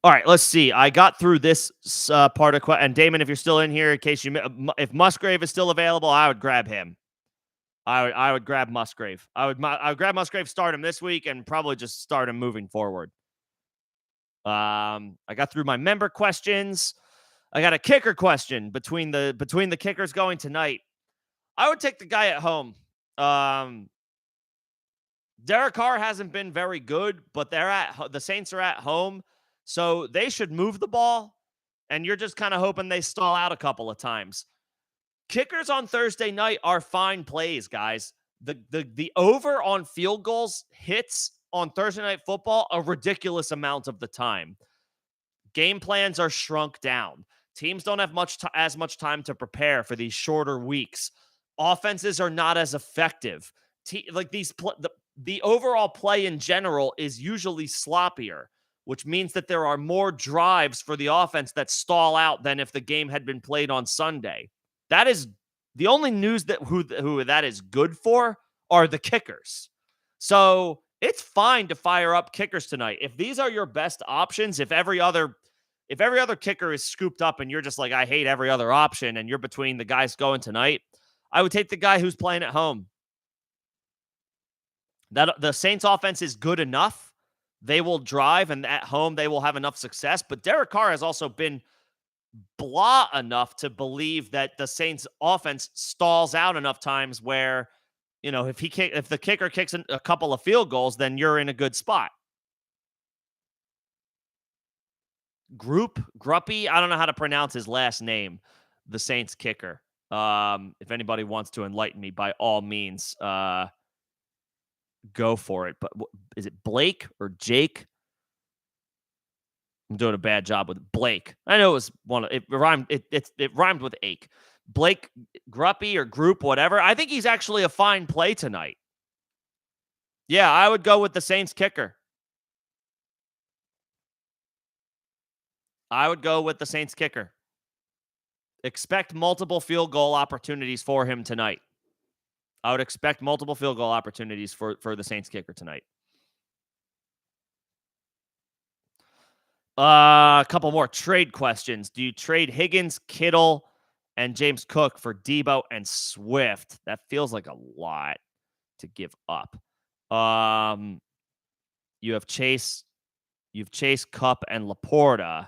All right, let's see. I got through this part of and Damon, if you're still in here, in case if Musgrave is still available, I would grab him. I would grab Musgrave. I would grab Musgrave, start him this week, and probably just start him moving forward. I got through my member questions. I got a kicker question between the kickers going tonight. I would take the guy at home. Derek Carr hasn't been very good, but the Saints are at home, so they should move the ball. And you're just kind of hoping they stall out a couple of times. Kickers on Thursday night are fine plays, guys. The over on field goals hits on Thursday Night Football a ridiculous amount of the time. Game plans are shrunk down. Teams don't have as much time to prepare for these shorter weeks. Offenses are not as effective. The overall play in general is usually sloppier, which means that there are more drives for the offense that stall out than if the game had been played on Sunday. That is the only news that who that is good for are the kickers. So it's fine to fire up kickers tonight. If these are your best options, if every other kicker is scooped up and you're just like, I hate every other option, and you're between the guys going tonight, I would take the guy who's playing at home. That the Saints offense is good enough. They will drive, and at home they will have enough success. But Derek Carr has also been blah enough to believe that the Saints offense stalls out enough times where, if the kicker kicks a couple of field goals, then you're in a good spot. Gruppy, I don't know how to pronounce his last name, the Saints kicker. If anybody wants to enlighten me, by all means, go for it. But is it Blake or Jake? I'm doing a bad job with Blake. I know it was it rhymed. It rhymed with ache. Blake Gruppy or Group, whatever. I think he's actually a fine play tonight. Yeah, I would go with the Saints kicker. I would go with the Saints kicker. Expect multiple field goal opportunities for him tonight. I would expect multiple field goal opportunities for the Saints kicker tonight. A couple more trade questions. Do you trade Higgins, Kittle, and James Cook for Debo and Swift? That feels like a lot to give up. You have Chase, Cup, and Laporta.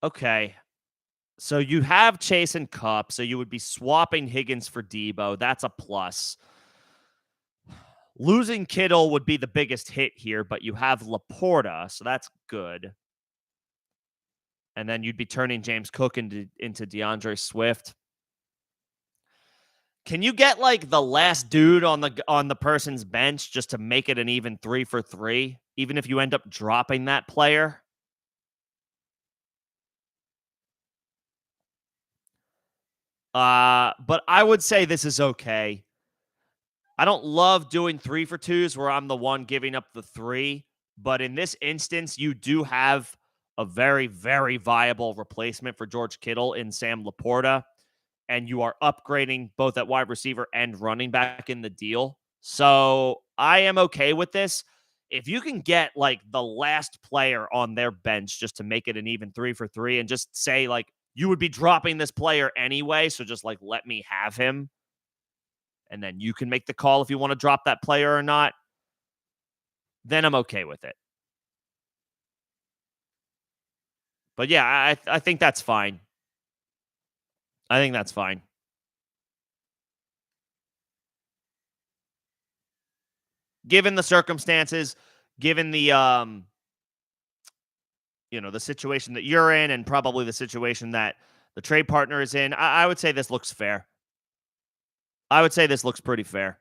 Okay. So you have Chase and Cup, so you would be swapping Higgins for Debo. That's a plus. Losing Kittle would be the biggest hit here, but you have Laporta, so that's good. And then you'd be turning James Cook into DeAndre Swift. Can you get like the last dude on the person's bench just to make it an even 3 for 3, even if you end up dropping that player? But I would say this is okay. I don't love doing 3 for 2s where I'm the one giving up the 3, but in this instance, you do have a very, very viable replacement for George Kittle in Sam Laporta, and you are upgrading both at wide receiver and running back in the deal. So I am okay with this. If you can get like the last player on their bench just to make it an even 3 for 3 and just say like you would be dropping this player anyway, so just like let me have him and then you can make the call if you want to drop that player or not, then I'm okay with it. But yeah, I think that's fine. I think that's fine. Given the circumstances, given the the situation that you're in and probably the situation that the trade partner is in, I would say this looks fair. I would say this looks pretty fair.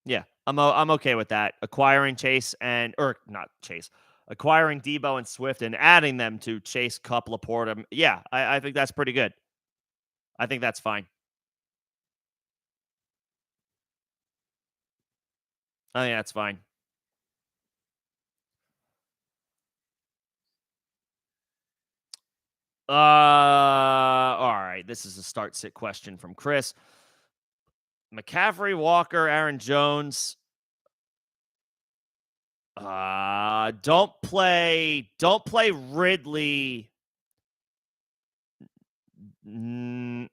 Yeah, I'm okay with that. Acquiring Chase and or not Chase, acquiring Debo and Swift and adding them to Chase, Cup, Laporta. Yeah, I think that's pretty good. I think that's fine. I think that's fine. All right. This is a start sit question from Chris. McCaffrey, Walker, Aaron Jones. Don't play Ridley. Mm,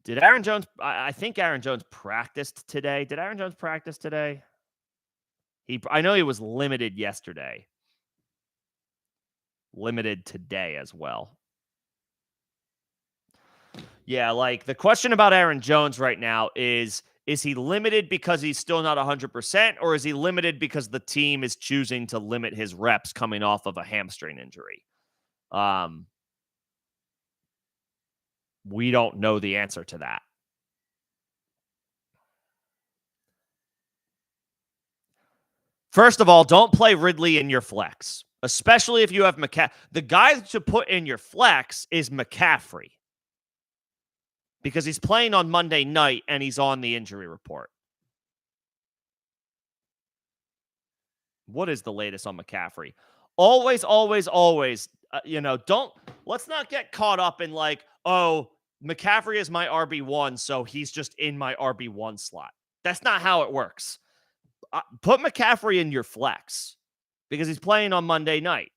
did Aaron Jones? I think Aaron Jones practiced today. Did Aaron Jones practice today? I know he was limited yesterday. Limited today as well. Yeah, like the question about Aaron Jones right now is he limited because he's still not 100% or is he limited because the team is choosing to limit his reps coming off of a hamstring injury? Um we don't know the answer to that. First of all, don't play Ridley in your flex, especially if you have McCaffrey. The guy to put in your flex is McCaffrey because he's playing on Monday night and he's on the injury report. What is the latest on McCaffrey? Always, always, always, let's not get caught up in like, oh, McCaffrey is my RB1, so he's just in my RB1 slot. That's not how it works. Put McCaffrey in your flex because he's playing on Monday night.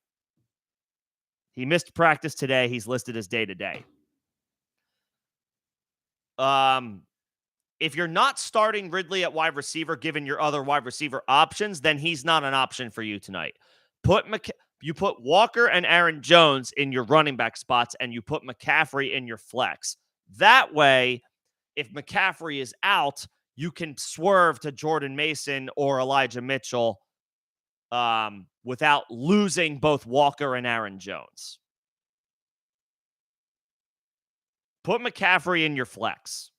He missed practice today. He's listed as day to day. If you're not starting Ridley at wide receiver, given your other wide receiver options, then he's not an option for you tonight. You put Walker and Aaron Jones in your running back spots, and you put McCaffrey in your flex. That way, if McCaffrey is out, you can swerve to Jordan Mason or Elijah Mitchell without losing both Walker and Aaron Jones. Put McCaffrey in your flex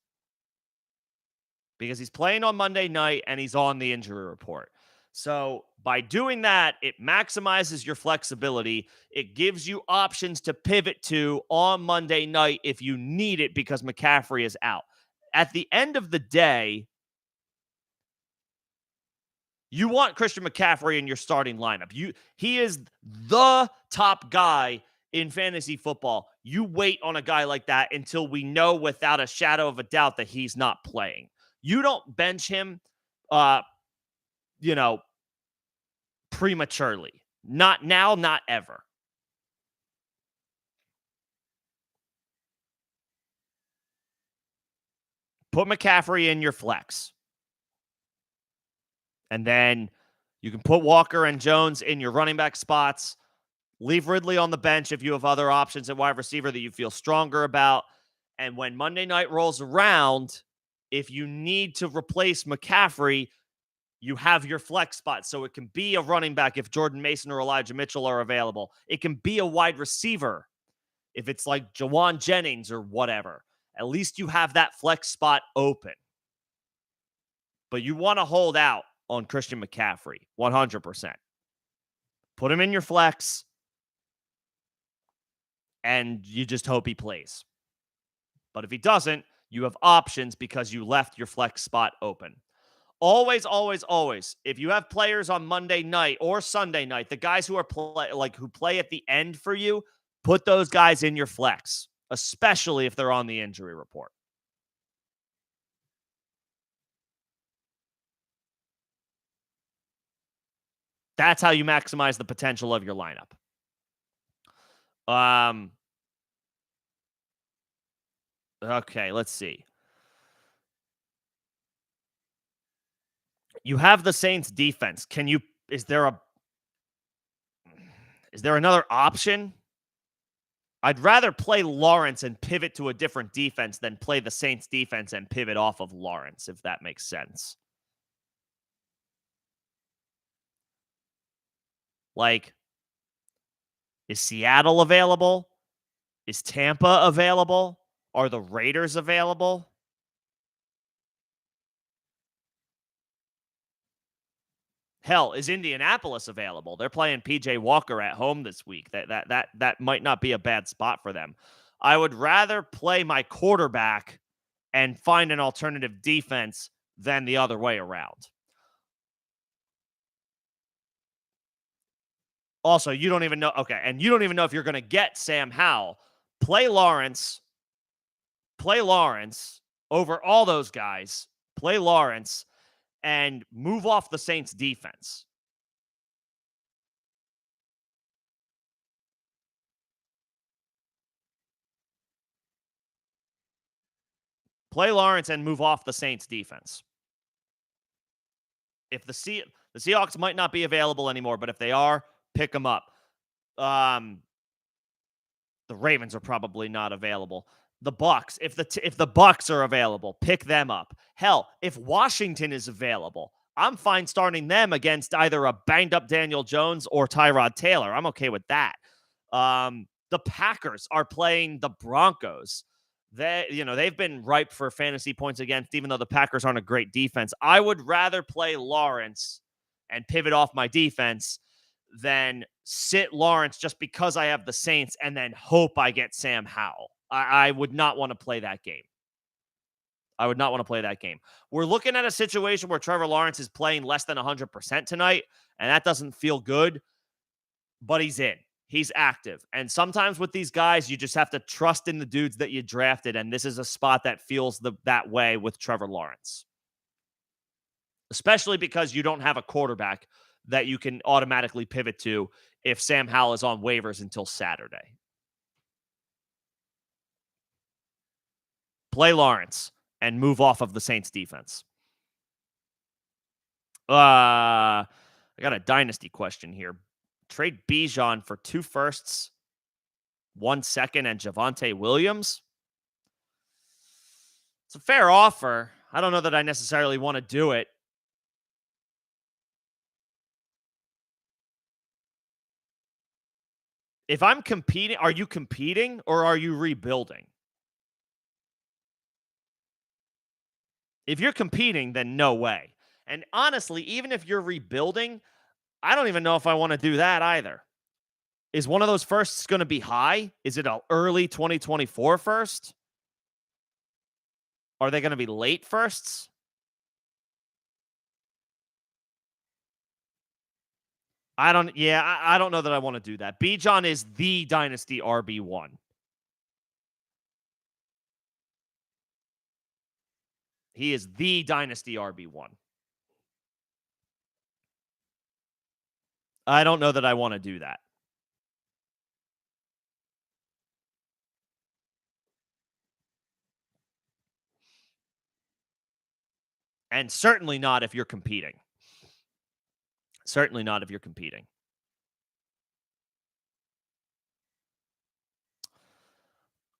because he's playing on Monday night and he's on the injury report. So by doing that, it maximizes your flexibility. It gives you options to pivot to on Monday night if you need it because McCaffrey is out. At the end of the day, you want Christian McCaffrey in your starting lineup. He is the top guy in fantasy football. You wait on a guy like that until we know without a shadow of a doubt that he's not playing. You don't bench him prematurely. Not now, not ever. Put McCaffrey in your flex. And then you can put Walker and Jones in your running back spots. Leave Ridley on the bench if you have other options at wide receiver that you feel stronger about. And when Monday night rolls around, if you need to replace McCaffrey, you have your flex spot. So it can be a running back if Jordan Mason or Elijah Mitchell are available. It can be a wide receiver if it's like Jawan Jennings or whatever. At least you have that flex spot open. But you want to hold out on Christian McCaffrey 100%. Put him in your flex. and you just hope he plays. But if he doesn't, you have options because you left your flex spot open. Always, always, always. If you have players on Monday night or Sunday night, the guys who are who play at the end for you, put those guys in your flex, especially if they're on the injury report. That's how you maximize the potential of your lineup. Okay, let's see. You have the Saints defense. Is there another option? I'd rather play Lawrence and pivot to a different defense than play the Saints defense and pivot off of Lawrence, if that makes sense. Like, is Seattle available? Is Tampa available? Are the Raiders available? Hell, is Indianapolis available? They're playing PJ Walker at home this week. That might not be a bad spot for them. I would rather play my quarterback and find an alternative defense than the other way around. Also, you don't even know. Okay, and you don't even know if you're going to get Sam Howell. Play Lawrence over all those guys. Play Lawrence and move off the Saints defense. Play Lawrence and move off the Saints defense. If the Seahawks might not be available anymore, but if they are, pick them up. The Ravens are probably not available. The Bucks, if the Bucks are available, pick them up. Hell, if Washington is available, I'm fine starting them against either a banged up Daniel Jones or Tyrod Taylor. I'm okay with that. The Packers are playing the Broncos. They've been ripe for fantasy points against, even though the Packers aren't a great defense. I would rather play Lawrence and pivot off my defense than sit Lawrence just because I have the Saints and then hope I get Sam Howell. I would not want to play that game. We're looking at a situation where Trevor Lawrence is playing less than 100% tonight, and that doesn't feel good, but he's in. He's active. And sometimes with these guys, you just have to trust in the dudes that you drafted, and this is a spot that feels that way with Trevor Lawrence, especially because you don't have a quarterback that you can automatically pivot to if Sam Howell is on waivers until Saturday. Play Lawrence and move off of the Saints defense. I got a dynasty question here. Trade Bijan for 2 firsts, 1 second, and Javonte Williams. It's a fair offer. I don't know that I necessarily want to do it. If I'm competing, are you competing or are you rebuilding? If you're competing, then no way. And honestly, even if you're rebuilding, I don't even know if I want to do that either. Is one of those firsts going to be high? Is it an early 2024 first? Are they going to be late firsts? I don't know that I want to do that. Bijan is the dynasty RB1. He is the dynasty RB1. I don't know that I want to do that. And certainly not if you're competing.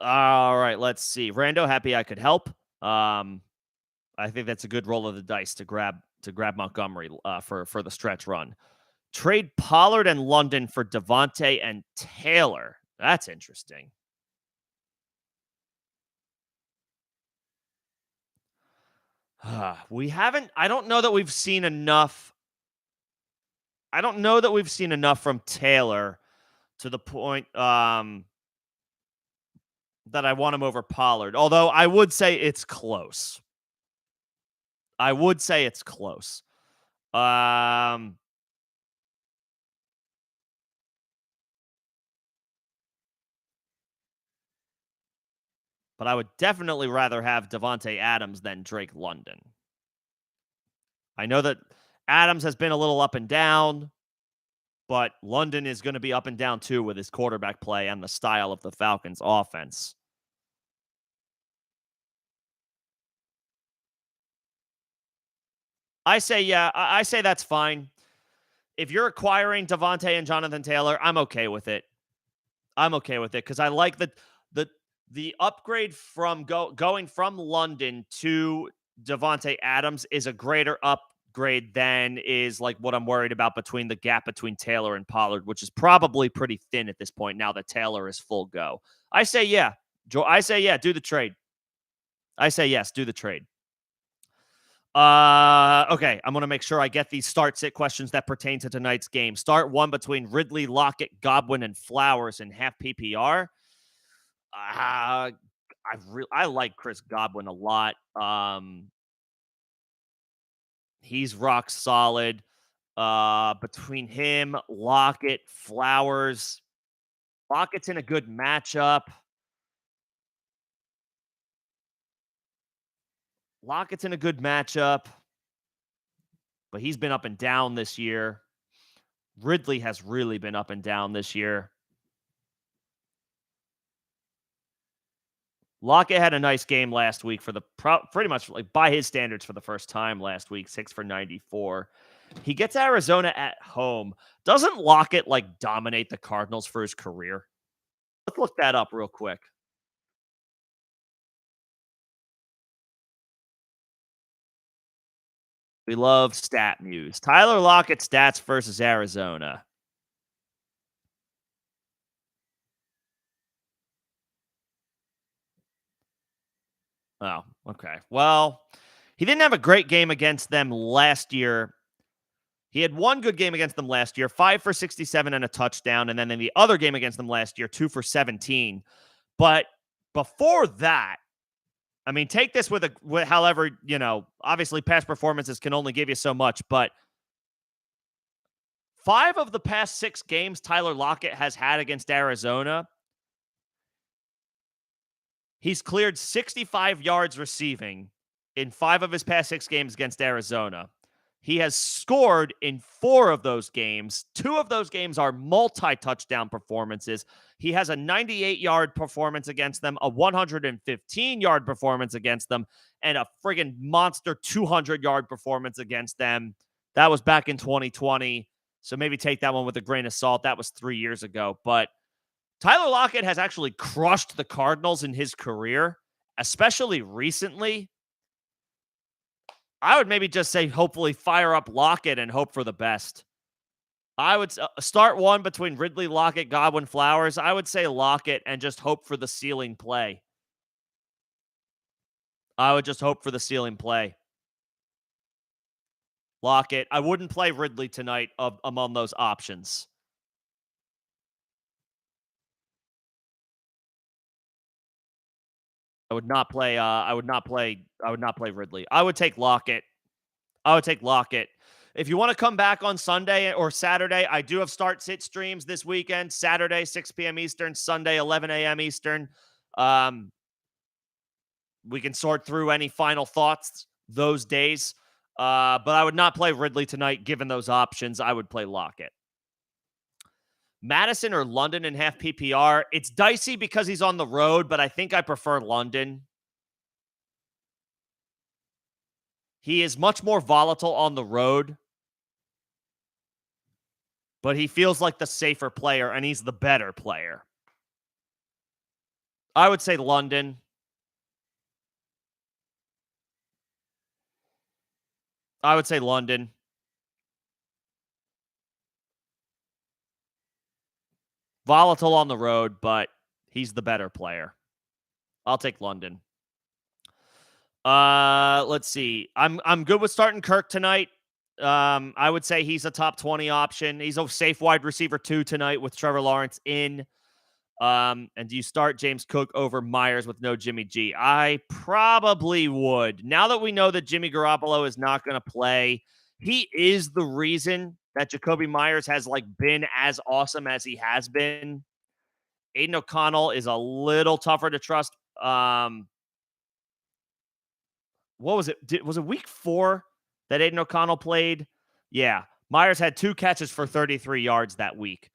All right, let's see. Rando, happy I could help. I think that's a good roll of the dice to grab Montgomery for the stretch run. Trade Pollard and London for Devontae and Taylor. That's interesting. I don't know that we've seen enough. I don't know that we've seen enough from Taylor to the point that I want him over Pollard. Although I would say it's close. I would say it's close. Um, but I would definitely rather have Devontae Adams than Drake London. I know that Adams has been a little up and down, but London is going to be up and down too with his quarterback play and the style of the Falcons' offense. I say, yeah, I say that's fine. If you're acquiring Devontae and Jonathan Taylor, I'm okay with it. I'm okay with it because I like the the upgrade from going from London to Devontae Adams is a greater upgrade than is like what I'm worried about between the gap between Taylor and Pollard, which is probably pretty thin at this point now that Taylor is full go. I say yeah. I say yeah, do the trade. I say yes, do the trade. Okay, I'm going to make sure I get these start-sit questions that pertain to tonight's game. Start one between Ridley, Lockett, Godwin, and Flowers in half PPR. I like Chris Godwin a lot. He's rock solid. Between him, Lockett, Flowers. Lockett's in a good matchup. But he's been up and down this year. Ridley has really been up and down this year. Lockett had a nice game last week for the pretty much like by his standards for the first time last week, 6 for 94. He gets Arizona at home. Doesn't Lockett like dominate the Cardinals for his career? Let's look that up real quick. We love Stat Muse. Tyler Lockett stats versus Arizona. Oh, okay. Well, he didn't have a great game against them last year. He had one good game against them last year, 5 for 67 and a touchdown. And then in the other game against them last year, 2 for 17. But before that, I mean, take this with however, obviously past performances can only give you so much, but 5 of the past 6 games Tyler Lockett has had against Arizona, he's cleared 65 yards receiving in 5 of his past 6 games against Arizona. He has scored in 4 of those games. 2 of those games are multi-touchdown performances. He has a 98-yard performance against them, a 115-yard performance against them, and a friggin' monster 200-yard performance against them. That was back in 2020, so maybe take that one with a grain of salt. That was 3 years ago. But Tyler Lockett has actually crushed the Cardinals in his career, especially recently. I would maybe just say hopefully fire up Lockett and hope for the best. I would start one between Ridley, Lockett, Godwin, Flowers. I would say Lockett and just hope for the ceiling play. I would just hope for the ceiling play. Lockett. I wouldn't play Ridley tonight among those options. I would not play Ridley. I would take Lockett. If you want to come back on Sunday or Saturday, I do have start-sit streams this weekend. Saturday, 6 p.m. Eastern. Sunday, 11 a.m. Eastern. We can sort through any final thoughts those days. But I would not play Ridley tonight, given those options. I would play Lockett. Madison or London in half PPR. It's dicey because he's on the road, but I think I prefer London. He is much more volatile on the road, but he feels like the safer player, and he's the better player. I would say London. Volatile on the road, but he's the better player. I'll take London. Let's see. I'm good with starting Kirk tonight. I would say he's a top 20 option. He's a safe wide receiver 2 tonight with Trevor Lawrence in. And do you start James Cook over Myers with no Jimmy G? I probably would. Now that we know that Jimmy Garoppolo is not going to play, he is the reason that Jacoby Myers has been as awesome as he has been. Aiden O'Connell is a little tougher to trust. What was it? Was it week 4 that Aiden O'Connell played? Yeah. Myers had 2 catches for 33 yards that week.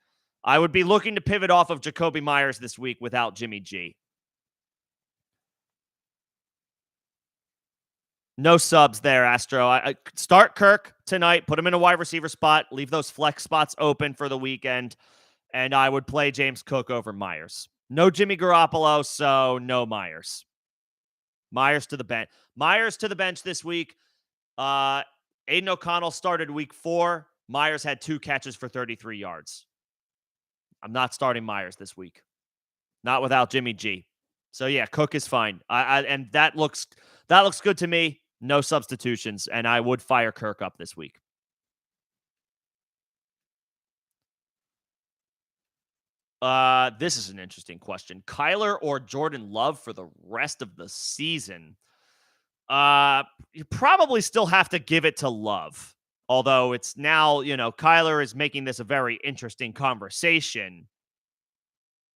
I would be looking to pivot off of Jacoby Myers this week without Jimmy G. No subs there, Astro. I start Kirk tonight, put him in a wide receiver spot, leave those flex spots open for the weekend, and I would play James Cook over Myers. No Jimmy Garoppolo, so no Myers. Myers to the bench. Myers to the bench this week. Aiden O'Connell started week 4. Myers had 2 catches for 33 yards. I'm not starting Myers this week. Not without Jimmy G. So yeah, Cook is fine. And that looks good to me. No substitutions, and I would fire Kirk up this week. This is an interesting question. Kyler or Jordan Love for the rest of the season? You probably still have to give it to Love. Although it's now, Kyler is making this a very interesting conversation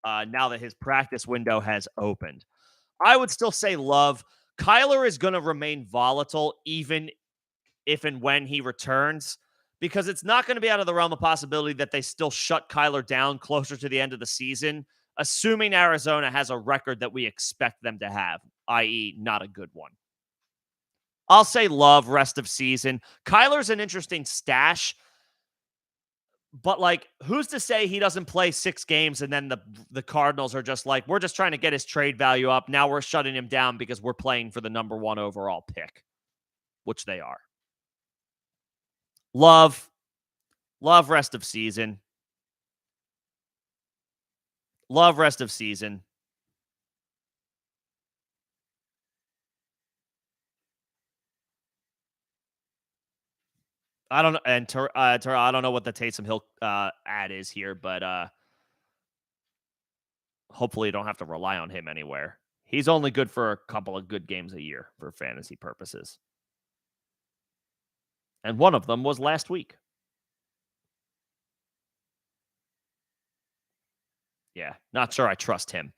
now that his practice window has opened. I would still say Love. Kyler is going to remain volatile even if and when he returns, because it's not going to be out of the realm of possibility that they still shut Kyler down closer to the end of the season, assuming Arizona has a record that we expect them to have, i.e., not a good one. I'll say Love rest of season. Kyler's an interesting stash, but who's to say he doesn't play 6 games and then the Cardinals are just we're just trying to get his trade value up. Now we're shutting him down because we're playing for the number 1 overall pick, which they are. Love rest of season. Love rest of season. I don't know, and I don't know what the Taysom Hill ad is here, but hopefully you don't have to rely on him anywhere. He's only good for a couple of good games a year for fantasy purposes. And one of them was last week. Yeah, not sure I trust him.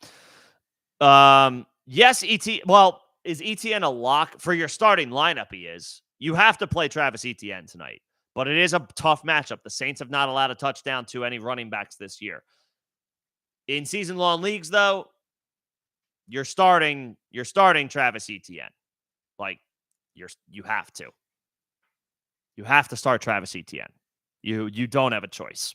Yes, well, is ETN a lock? For your starting lineup, he is. You have to play Travis Etienne tonight, but it is a tough matchup. The Saints have not allowed a touchdown to any running backs this year. In season-long leagues, though, you're starting Travis Etienne. You have to. You have to start Travis Etienne. You don't have a choice.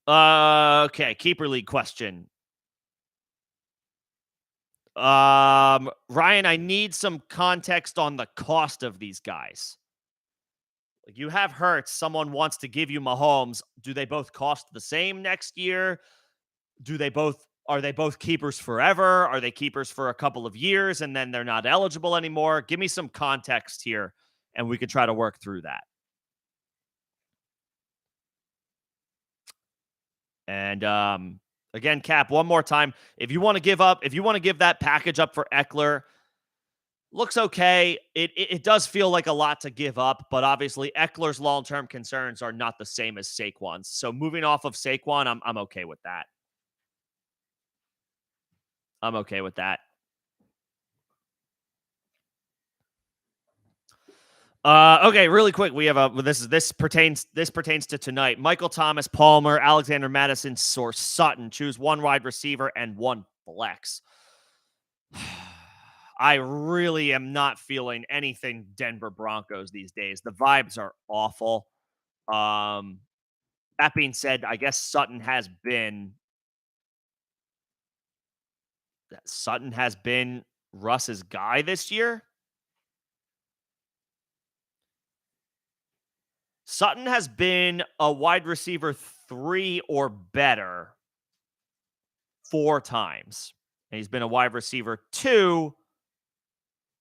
Okay, keeper league question. Ryan, I need some context on the cost of these guys. You have Hurts, someone wants to give you Mahomes. Do they both cost the same next year? Are they both keepers forever? Are they keepers for a couple of years and then they're not eligible anymore? Give me some context here and we can try to work through that. And again, Cap, one more time. If you want to give that package up for Eckler, looks okay. It does feel like a lot to give up, but obviously Eckler's long-term concerns are not the same as Saquon's. So moving off of Saquon, I'm okay with that. I'm okay with that. Okay, really quick. We have this pertains to tonight. Michael Thomas, Palmer, Alexander Madison, or Sutton. Choose one wide receiver and one flex. I really am not feeling anything Denver Broncos these days. The vibes are awful. That being said, I guess Sutton has been Russ's guy this year. Sutton has been a wide receiver 3 or better 4 times. And he's been a wide receiver 2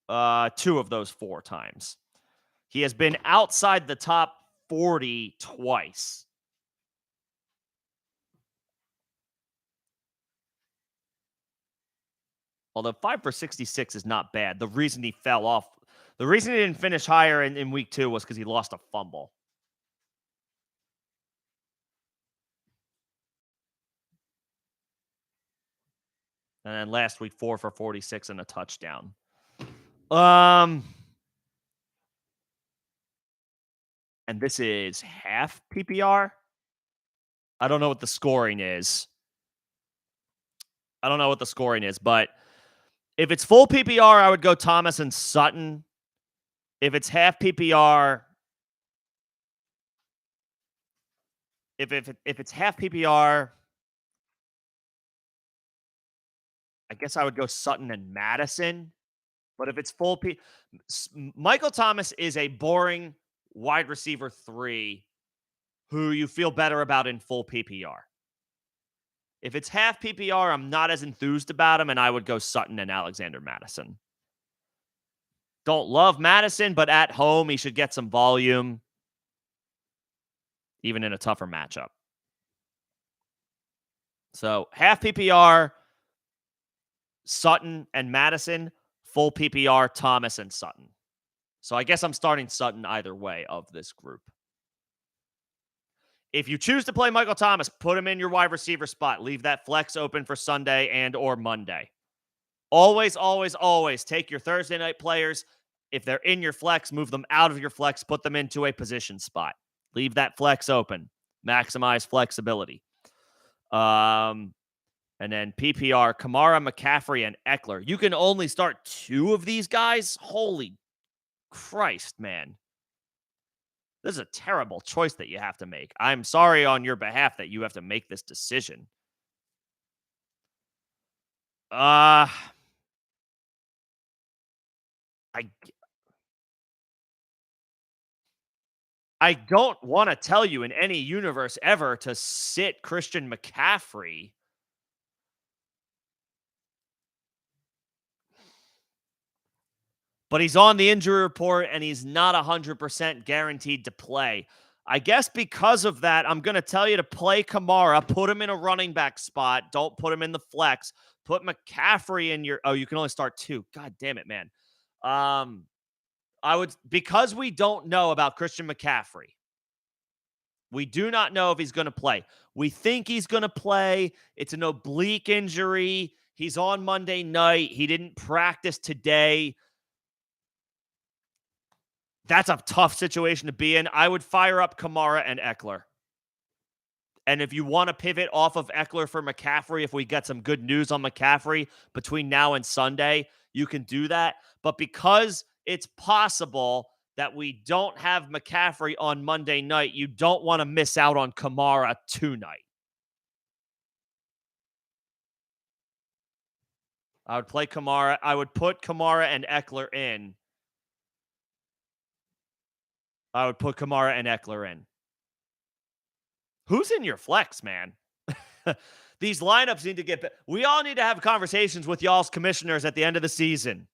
2 of those 4 times. He has been outside the top 40 twice. Although 5 for 66 is not bad. The reason he fell off, the reason he didn't finish higher in week 2 was because he lost a fumble. And then last week, 4 for 46 and a touchdown. And this is half PPR. I don't know what the scoring is. But if it's full PPR, I would go Thomas and Sutton. If it's half PPR, if it's half PPR, I guess I would go Sutton and Madison. But if it's full Michael Thomas is a boring wide receiver 3 who you feel better about in full PPR. If it's half PPR, I'm not as enthused about him, and I would go Sutton and Alexander Madison. Don't love Madison, but at home, he should get some volume, even in a tougher matchup. So half PPR, Sutton and Madison, full PPR, Thomas and Sutton. So I guess I'm starting Sutton either way of this group. If you choose to play Michael Thomas, put him in your wide receiver spot. Leave that flex open for Sunday and or Monday. Always, always, always take your Thursday night players. If they're in your flex, move them out of your flex, put them into a position spot. Leave that flex open. Maximize flexibility. And then PPR, Kamara, McCaffrey, and Eckler. You can only start 2 of these guys? Holy Christ, man. This is a terrible choice that you have to make. I'm sorry on your behalf that you have to make this decision. I don't want to tell you in any universe ever to sit Christian McCaffrey. But he's on the injury report and he's not 100% guaranteed to play. I guess because of that, I'm going to tell you to play Kamara, put him in a running back spot. Don't put him in the flex. Put McCaffrey in your, you can only start 2. God damn it, man. Because we don't know about Christian McCaffrey. We do not know if he's going to play. We think he's going to play. It's an oblique injury. He's on Monday night. He didn't practice today. That's a tough situation to be in. I would fire up Kamara and Eckler. And if you want to pivot off of Eckler for McCaffrey, if we get some good news on McCaffrey between now and Sunday, you can do that. But because it's possible that we don't have McCaffrey on Monday night, you don't want to miss out on Kamara tonight. I would play Kamara. I would put Kamara and Eckler in. Who's in your flex, man? These lineups need to get... We all need to have conversations with y'all's commissioners at the end of the season.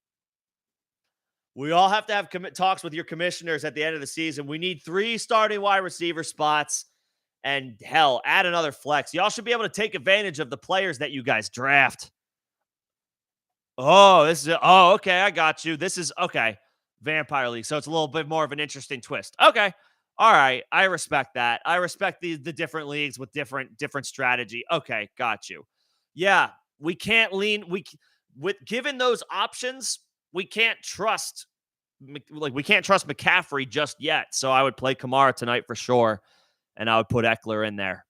We all have to have talks with your commissioners at the end of the season. We need 3 starting wide receiver spots. And hell, add another flex. Y'all should be able to take advantage of the players that you guys draft. Oh, okay, I got you. This is, okay, Vampire League. So it's a little bit more of an interesting twist. Okay. All right. I respect that. I respect the different leagues with different strategy. Okay. Got you. Yeah. We can't lean. Given those options, we can't trust McCaffrey just yet. So I would play Kamara tonight for sure. And I would put Eckler in there.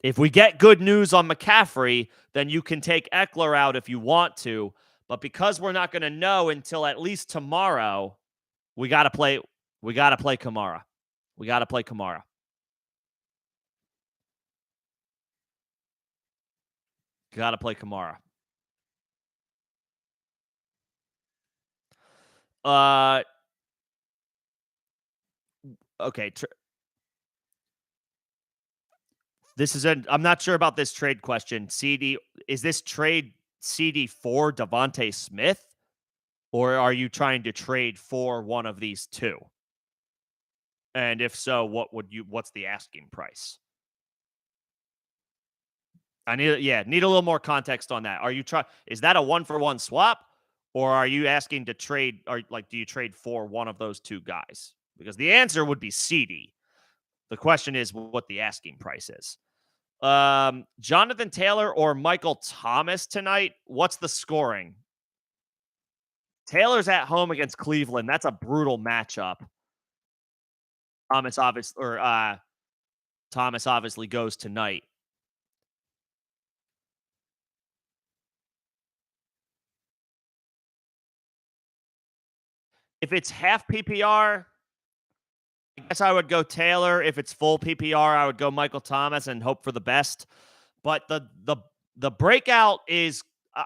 If we get good news on McCaffrey, then you can take Eckler out if you want to. But because we're not going to know until at least tomorrow, we got to play Kamara. We got to play Kamara. Got to play Kamara. Okay. I'm not sure about this trade question. Is this trade CD for Devontae Smith? Or are you trying to trade for one of these 2? And if so, what's the asking price? need a little more context on that. Are you trying? Is that a one for one swap, or are you asking to trade? Or like, do you trade for one of those two guys? Because the answer would be CD. The question is what the asking price is. Jonathan Taylor or Michael Thomas tonight? What's the scoring? Taylor's at home against Cleveland. That's a brutal matchup. Thomas obviously or Thomas obviously goes tonight. If it's half PPR, I guess I would go Taylor. If it's full PPR, I would go Michael Thomas and hope for the best. But the breakout is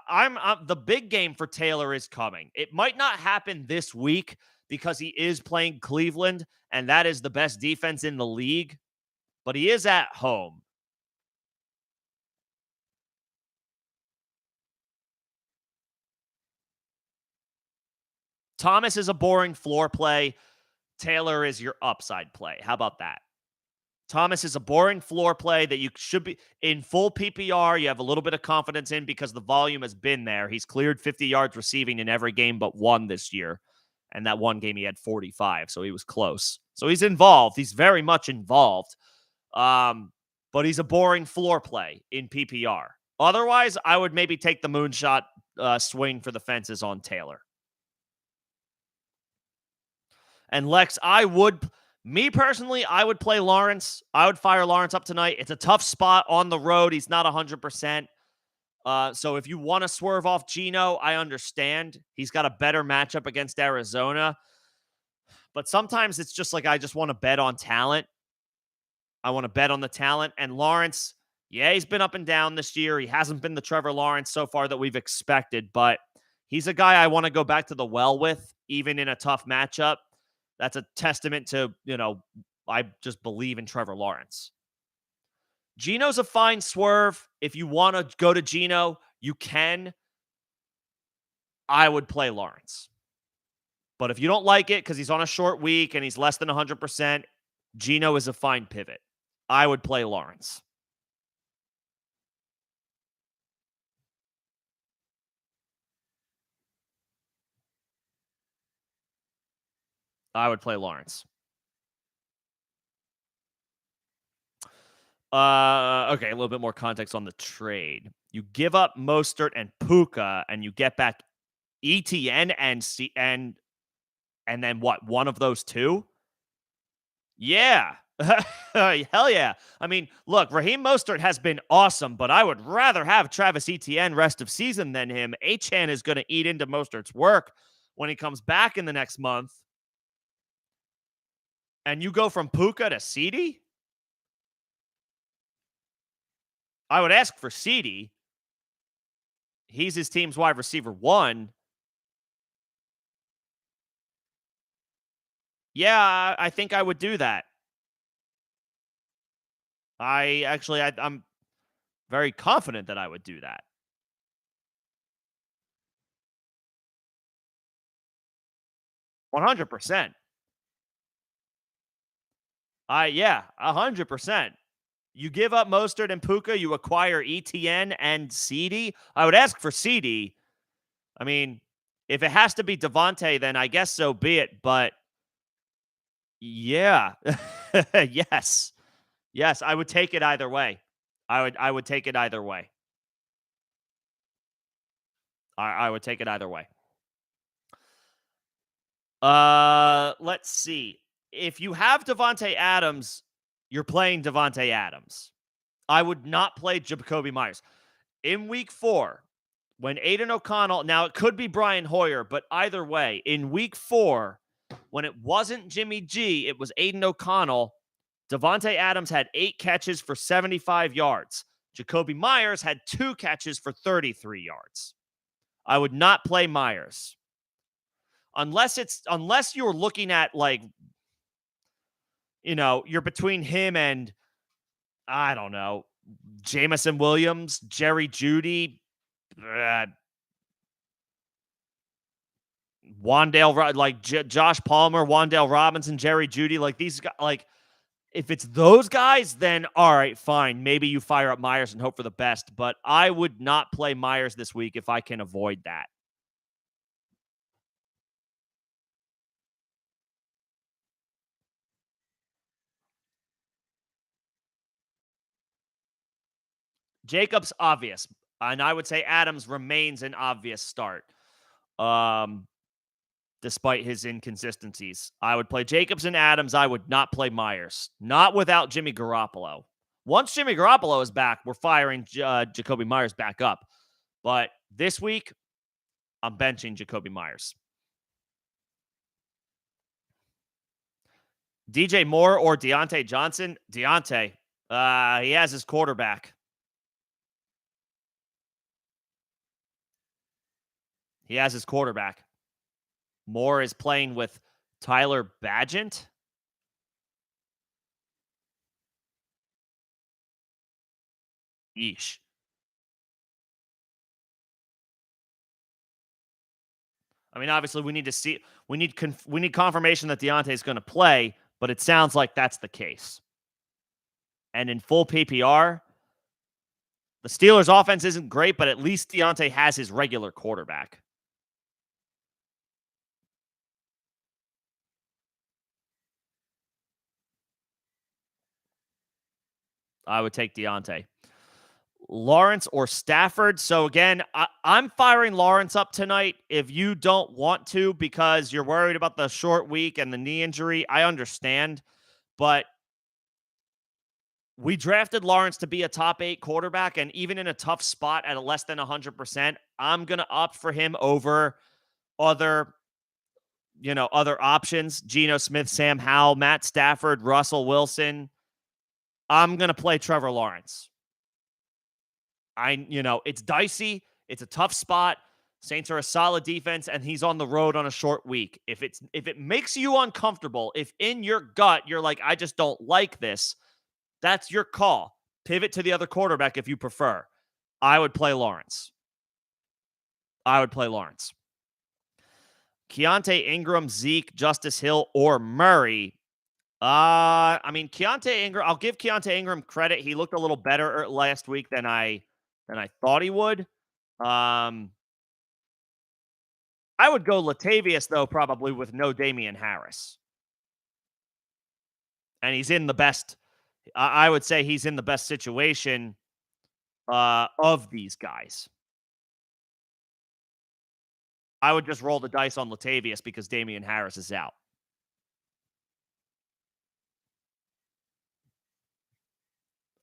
I'm the big game for Taylor is coming. It might not happen this week because he is playing Cleveland and that is the best defense in the league, but he is at home. Thomas is a boring floor play. Taylor is your upside play. How about that? Thomas is a boring floor play that you should be in full PPR. You have a little bit of confidence in because the volume has been there. He's cleared 50 yards receiving in every game but one this year. And that one game he had 45, so he was close. So he's involved. He's very much involved. But he's a boring floor play in PPR. Otherwise, I would maybe take the moonshot swing for the fences on Taylor. And Lex, me personally, I would play Lawrence. I would fire Lawrence up tonight. It's a tough spot on the road. He's not 100%. So if you want to swerve off Geno, I understand. He's got a better matchup against Arizona. But sometimes it's just like I just want to bet on talent. I want to bet on the talent. And Lawrence, yeah, he's been up and down this year. He hasn't been the Trevor Lawrence so far that we've expected. But he's a guy I want to go back to the well with, even in a tough matchup. That's a testament to, I just believe in Trevor Lawrence. Geno's a fine swerve. If you want to go to Geno, you can. I would play Lawrence. But if you don't like it because he's on a short week and he's less than 100%, Geno is a fine pivot. I would play Lawrence. I would play Lawrence. Okay, a little bit more context on the trade. You give up Mostert and Puka, and you get back ETN and then what? One of those two? Yeah. Hell yeah. I mean, look, Raheem Mostert has been awesome, but I would rather have Travis Etienne rest of season than him. Achane is going to eat into Mostert's work when he comes back in the next month. And you go from Puka to CD? I would ask for CD. He's his team's wide receiver 1. Yeah, I think I would do that. I'm very confident that I would do that. 100%. 100%. You give up Mostert and Puka, you acquire ETN and CD. I would ask for CD. I mean, if it has to be Devontae, then I guess so be it. But yeah, yes, I would take it either way. I would take it either way. I would take it either way. Let's see. If you have Devontae Adams, you're playing Devontae Adams. I would not play Jacoby Myers. In week 4, when Aiden O'Connell, now it could be Brian Hoyer, but either way, in week 4, when it wasn't Jimmy G, it was Aiden O'Connell, Devontae Adams had 8 catches for 75 yards. Jacoby Myers had 2 catches for 33 yards. I would not play Myers. Unless you're looking at like, you're between him and, I don't know, Jameson Williams, Jerry Jeudy, Josh Palmer, Wan'Dale Robinson, Jerry Jeudy, like these guys, like If it's those guys, then all right, fine. Maybe you fire up Myers and hope for the best, but I would not play Myers this week if I can avoid that. Jacobs, obvious. And I would say Adams remains an obvious start. Um, Despite his inconsistencies, I would play Jacobs and Adams. I would not play Myers. Not without Jimmy Garoppolo. Once Jimmy Garoppolo is back, we're firing Jacoby Myers back up. But this week, I'm benching Jacoby Myers. DJ Moore or Deontay Johnson? Deontay. He has his quarterback. He has his quarterback. Moore is playing with Tyler Bagent. Yeesh. I mean, obviously, we need to see. We need confirmation that Deontay is going to play, but it sounds like that's the case. And in full PPR, the Steelers' offense isn't great, but at least Deontay has his regular quarterback. I would take Deontay. Lawrence or Stafford. So again, I'm firing Lawrence up tonight. If you don't want to because you're worried about the short week and the knee injury, I understand. But we drafted Lawrence to be a top 8 quarterback, and even in a tough spot at a less than 100%, I'm going to opt for him over other, other options. Geno Smith, Sam Howell, Matt Stafford, Russell Wilson. I'm going to play Trevor Lawrence. It's dicey. It's a tough spot. Saints are a solid defense, and he's on the road on a short week. If it makes you uncomfortable, if in your gut you're like, I just don't like this, that's your call. Pivot to the other quarterback if you prefer. I would play Lawrence. Keontae Ingram, Zeke, Justice Hill, or Murray. Keontae Ingram, I'll give Keontae Ingram credit. He looked a little better last week than I thought he would. I would go Latavius, though, probably with no Damian Harris. And he's in the best, I would say he's in the best situation of these guys. I would just roll the dice on Latavius because Damian Harris is out.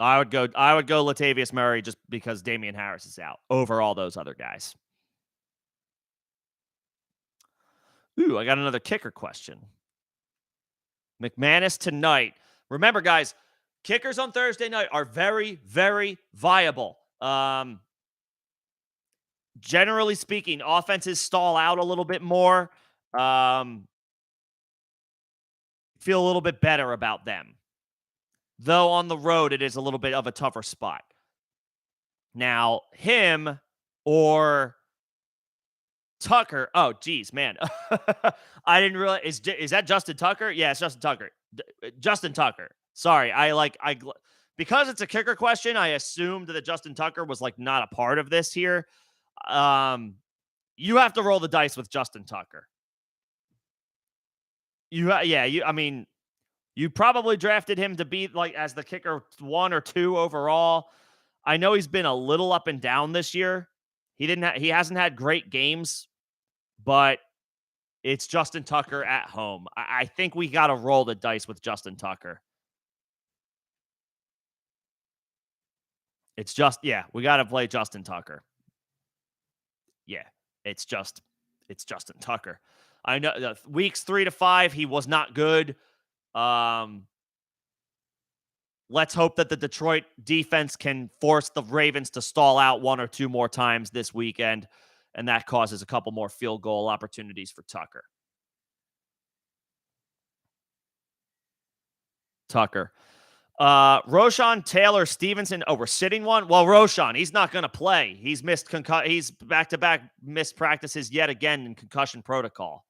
I would go Latavius Murray just because Damian Harris is out over all those other guys. Ooh, I got another kicker question. McManus tonight. Remember, guys, kickers on Thursday night are very, very viable. Generally speaking, offenses stall out a little bit more. Feel a little bit better about them. Though on the road, it is a little bit of a tougher spot. Now, him or Tucker. Oh, geez, man. I didn't realize. Is that Justin Tucker? Yeah, it's Justin Tucker. Justin Tucker. Sorry. Because it's a kicker question, I assumed that Justin Tucker was not a part of this here. You have to roll the dice with Justin Tucker. You probably drafted him to be as the kicker 1 or 2 overall. I know he's been a little up and down this year. He hasn't had great games, but it's Justin Tucker at home. I think we got to roll the dice with Justin Tucker. We got to play Justin Tucker. Yeah, it's Justin Tucker. I know weeks 3 to 5, he was not good. Let's hope that the Detroit defense can force the Ravens to stall out 1 or 2 more times this weekend, and that causes a couple more field goal opportunities for Tucker. Roshan, Taylor, Stevenson. Oh, we're sitting one? Well, Roshan, he's not going to play. He's he's back-to-back missed practices yet again in concussion protocol.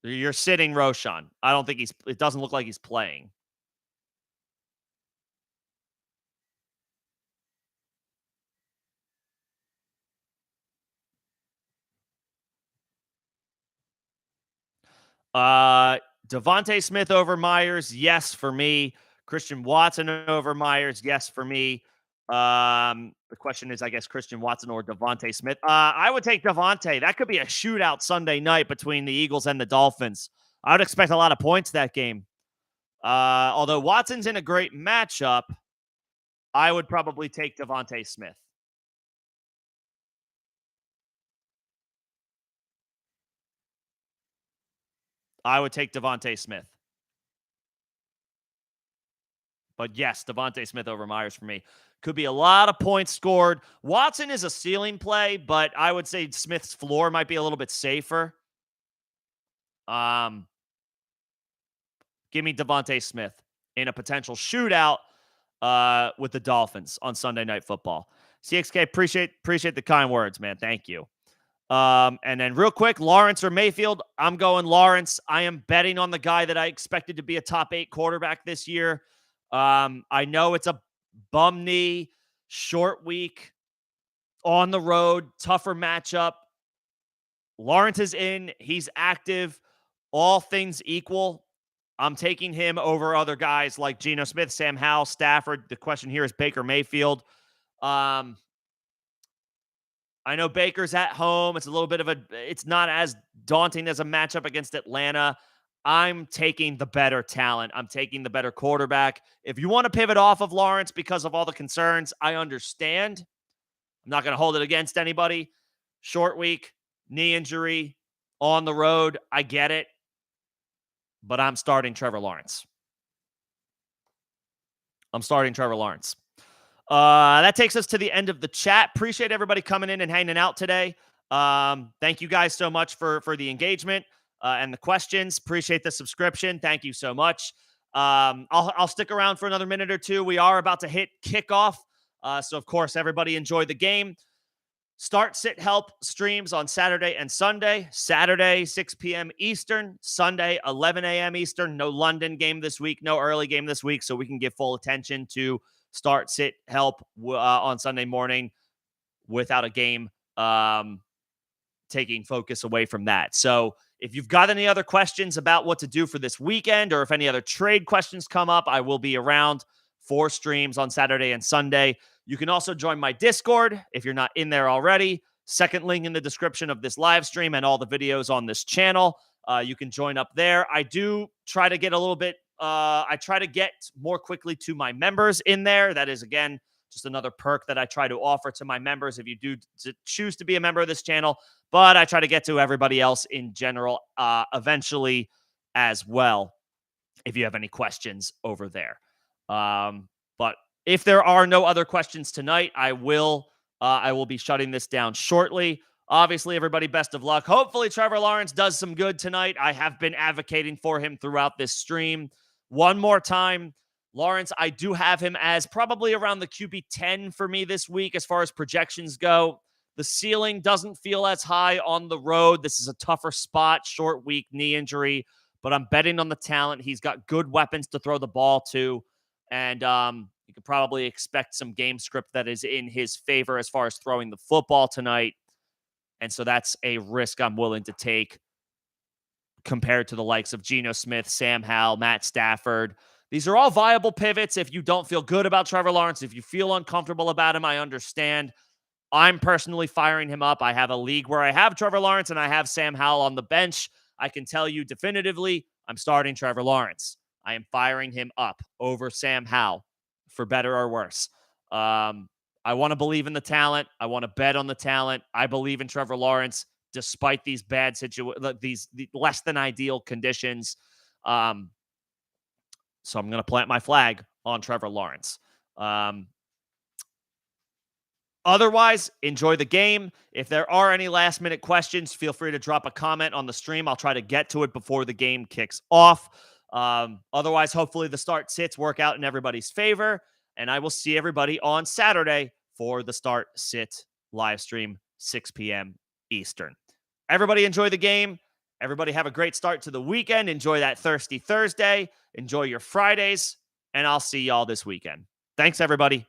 You're sitting Roshan. I don't think it doesn't look like he's playing. Uh, Devontae Smith over Myers, yes for me. Christian Watson over Myers, yes for me. The question is, I guess, Christian Watson or Devontae Smith. I would take Devontae. That could be a shootout Sunday night between the Eagles and the Dolphins. I would expect a lot of points that game. Although Watson's in a great matchup, I would probably take Devontae Smith. I would take Devontae Smith. But yes, Devontae Smith over Myers for me. Could be a lot of points scored. Watson is a ceiling play, but I would say Smith's floor might be a little bit safer. Um, Give me Devontae Smith in a potential shootout with the Dolphins on Sunday Night Football. CXK, appreciate the kind words, man. Thank you. And then real quick, Lawrence or Mayfield. I'm going Lawrence. I am betting on the guy that I expected to be a top 8 quarterback this year. I know it's a bum knee, short week, on the road, tougher matchup. Lawrence is in. He's active. All things equal, I'm taking him over other guys like Geno Smith, Sam Howell, Stafford. The question here is Baker Mayfield. I know Baker's at home. It's a little bit of it's not as daunting as a matchup against Atlanta. I'm taking the better talent. I'm taking the better quarterback. If you want to pivot off of Lawrence because of all the concerns, I understand. I'm not going to hold it against anybody. Short week, knee injury, on the road. I get it. But I'm starting Trevor Lawrence. That takes us to the end of the chat. Appreciate everybody coming in and hanging out today. Thank you guys so much for the engagement and the questions. Appreciate the subscription. Thank you so much. I'll stick around for another minute or two. We are about to hit kickoff. So, of course, everybody enjoy the game. Start, sit, help streams on Saturday and Sunday. Saturday, 6 p.m. Eastern. Sunday, 11 a.m. Eastern. No London game this week. No early game this week. So we can give full attention to start, sit, help on Sunday morning without a game taking focus away from that. So if you've got any other questions about what to do for this weekend or if any other trade questions come up, I will be around for streams on Saturday and Sunday. You can also join my Discord if you're not in there already. Second link in the description of this live stream and all the videos on this channel. You can join up there. I do try to get a little bit, I try to get more quickly to my members in there. That is, again, just another perk that I try to offer to my members if you do choose to be a member of this channel. But I try to get to everybody else in general eventually as well if you have any questions over there. But if there are no other questions tonight, I will be shutting this down shortly. Obviously, everybody, best of luck. Hopefully, Trevor Lawrence does some good tonight. I have been advocating for him throughout this stream. One more time, Lawrence, I do have him as probably around the QB 10 for me this week as far as projections go. The ceiling doesn't feel as high on the road. This is a tougher spot, short week, knee injury, but I'm betting on the talent. He's got good weapons to throw the ball to. And you could probably expect some game script that is in his favor as far as throwing the football tonight. And so that's a risk I'm willing to take compared to the likes of Geno Smith, Sam Howell, Matt Stafford. These are all viable pivots. If you don't feel good about Trevor Lawrence, if you feel uncomfortable about him, I understand. I'm personally firing him up. I have a league where I have Trevor Lawrence and I have Sam Howell on the bench. I can tell you definitively, I'm starting Trevor Lawrence. I am firing him up over Sam Howell, for better or worse. I want to believe in the talent. I want to bet on the talent. I believe in Trevor Lawrence, despite these bad these less than ideal conditions. So I'm going to plant my flag on Trevor Lawrence. Otherwise, enjoy the game. If there are any last-minute questions, feel free to drop a comment on the stream. I'll try to get to it before the game kicks off. Otherwise, hopefully the start sits work out in everybody's favor. And I will see everybody on Saturday for the start sit live stream, 6 p.m. Eastern. Everybody enjoy the game. Everybody have a great start to the weekend. Enjoy that Thirsty Thursday. Enjoy your Fridays. And I'll see y'all this weekend. Thanks, everybody.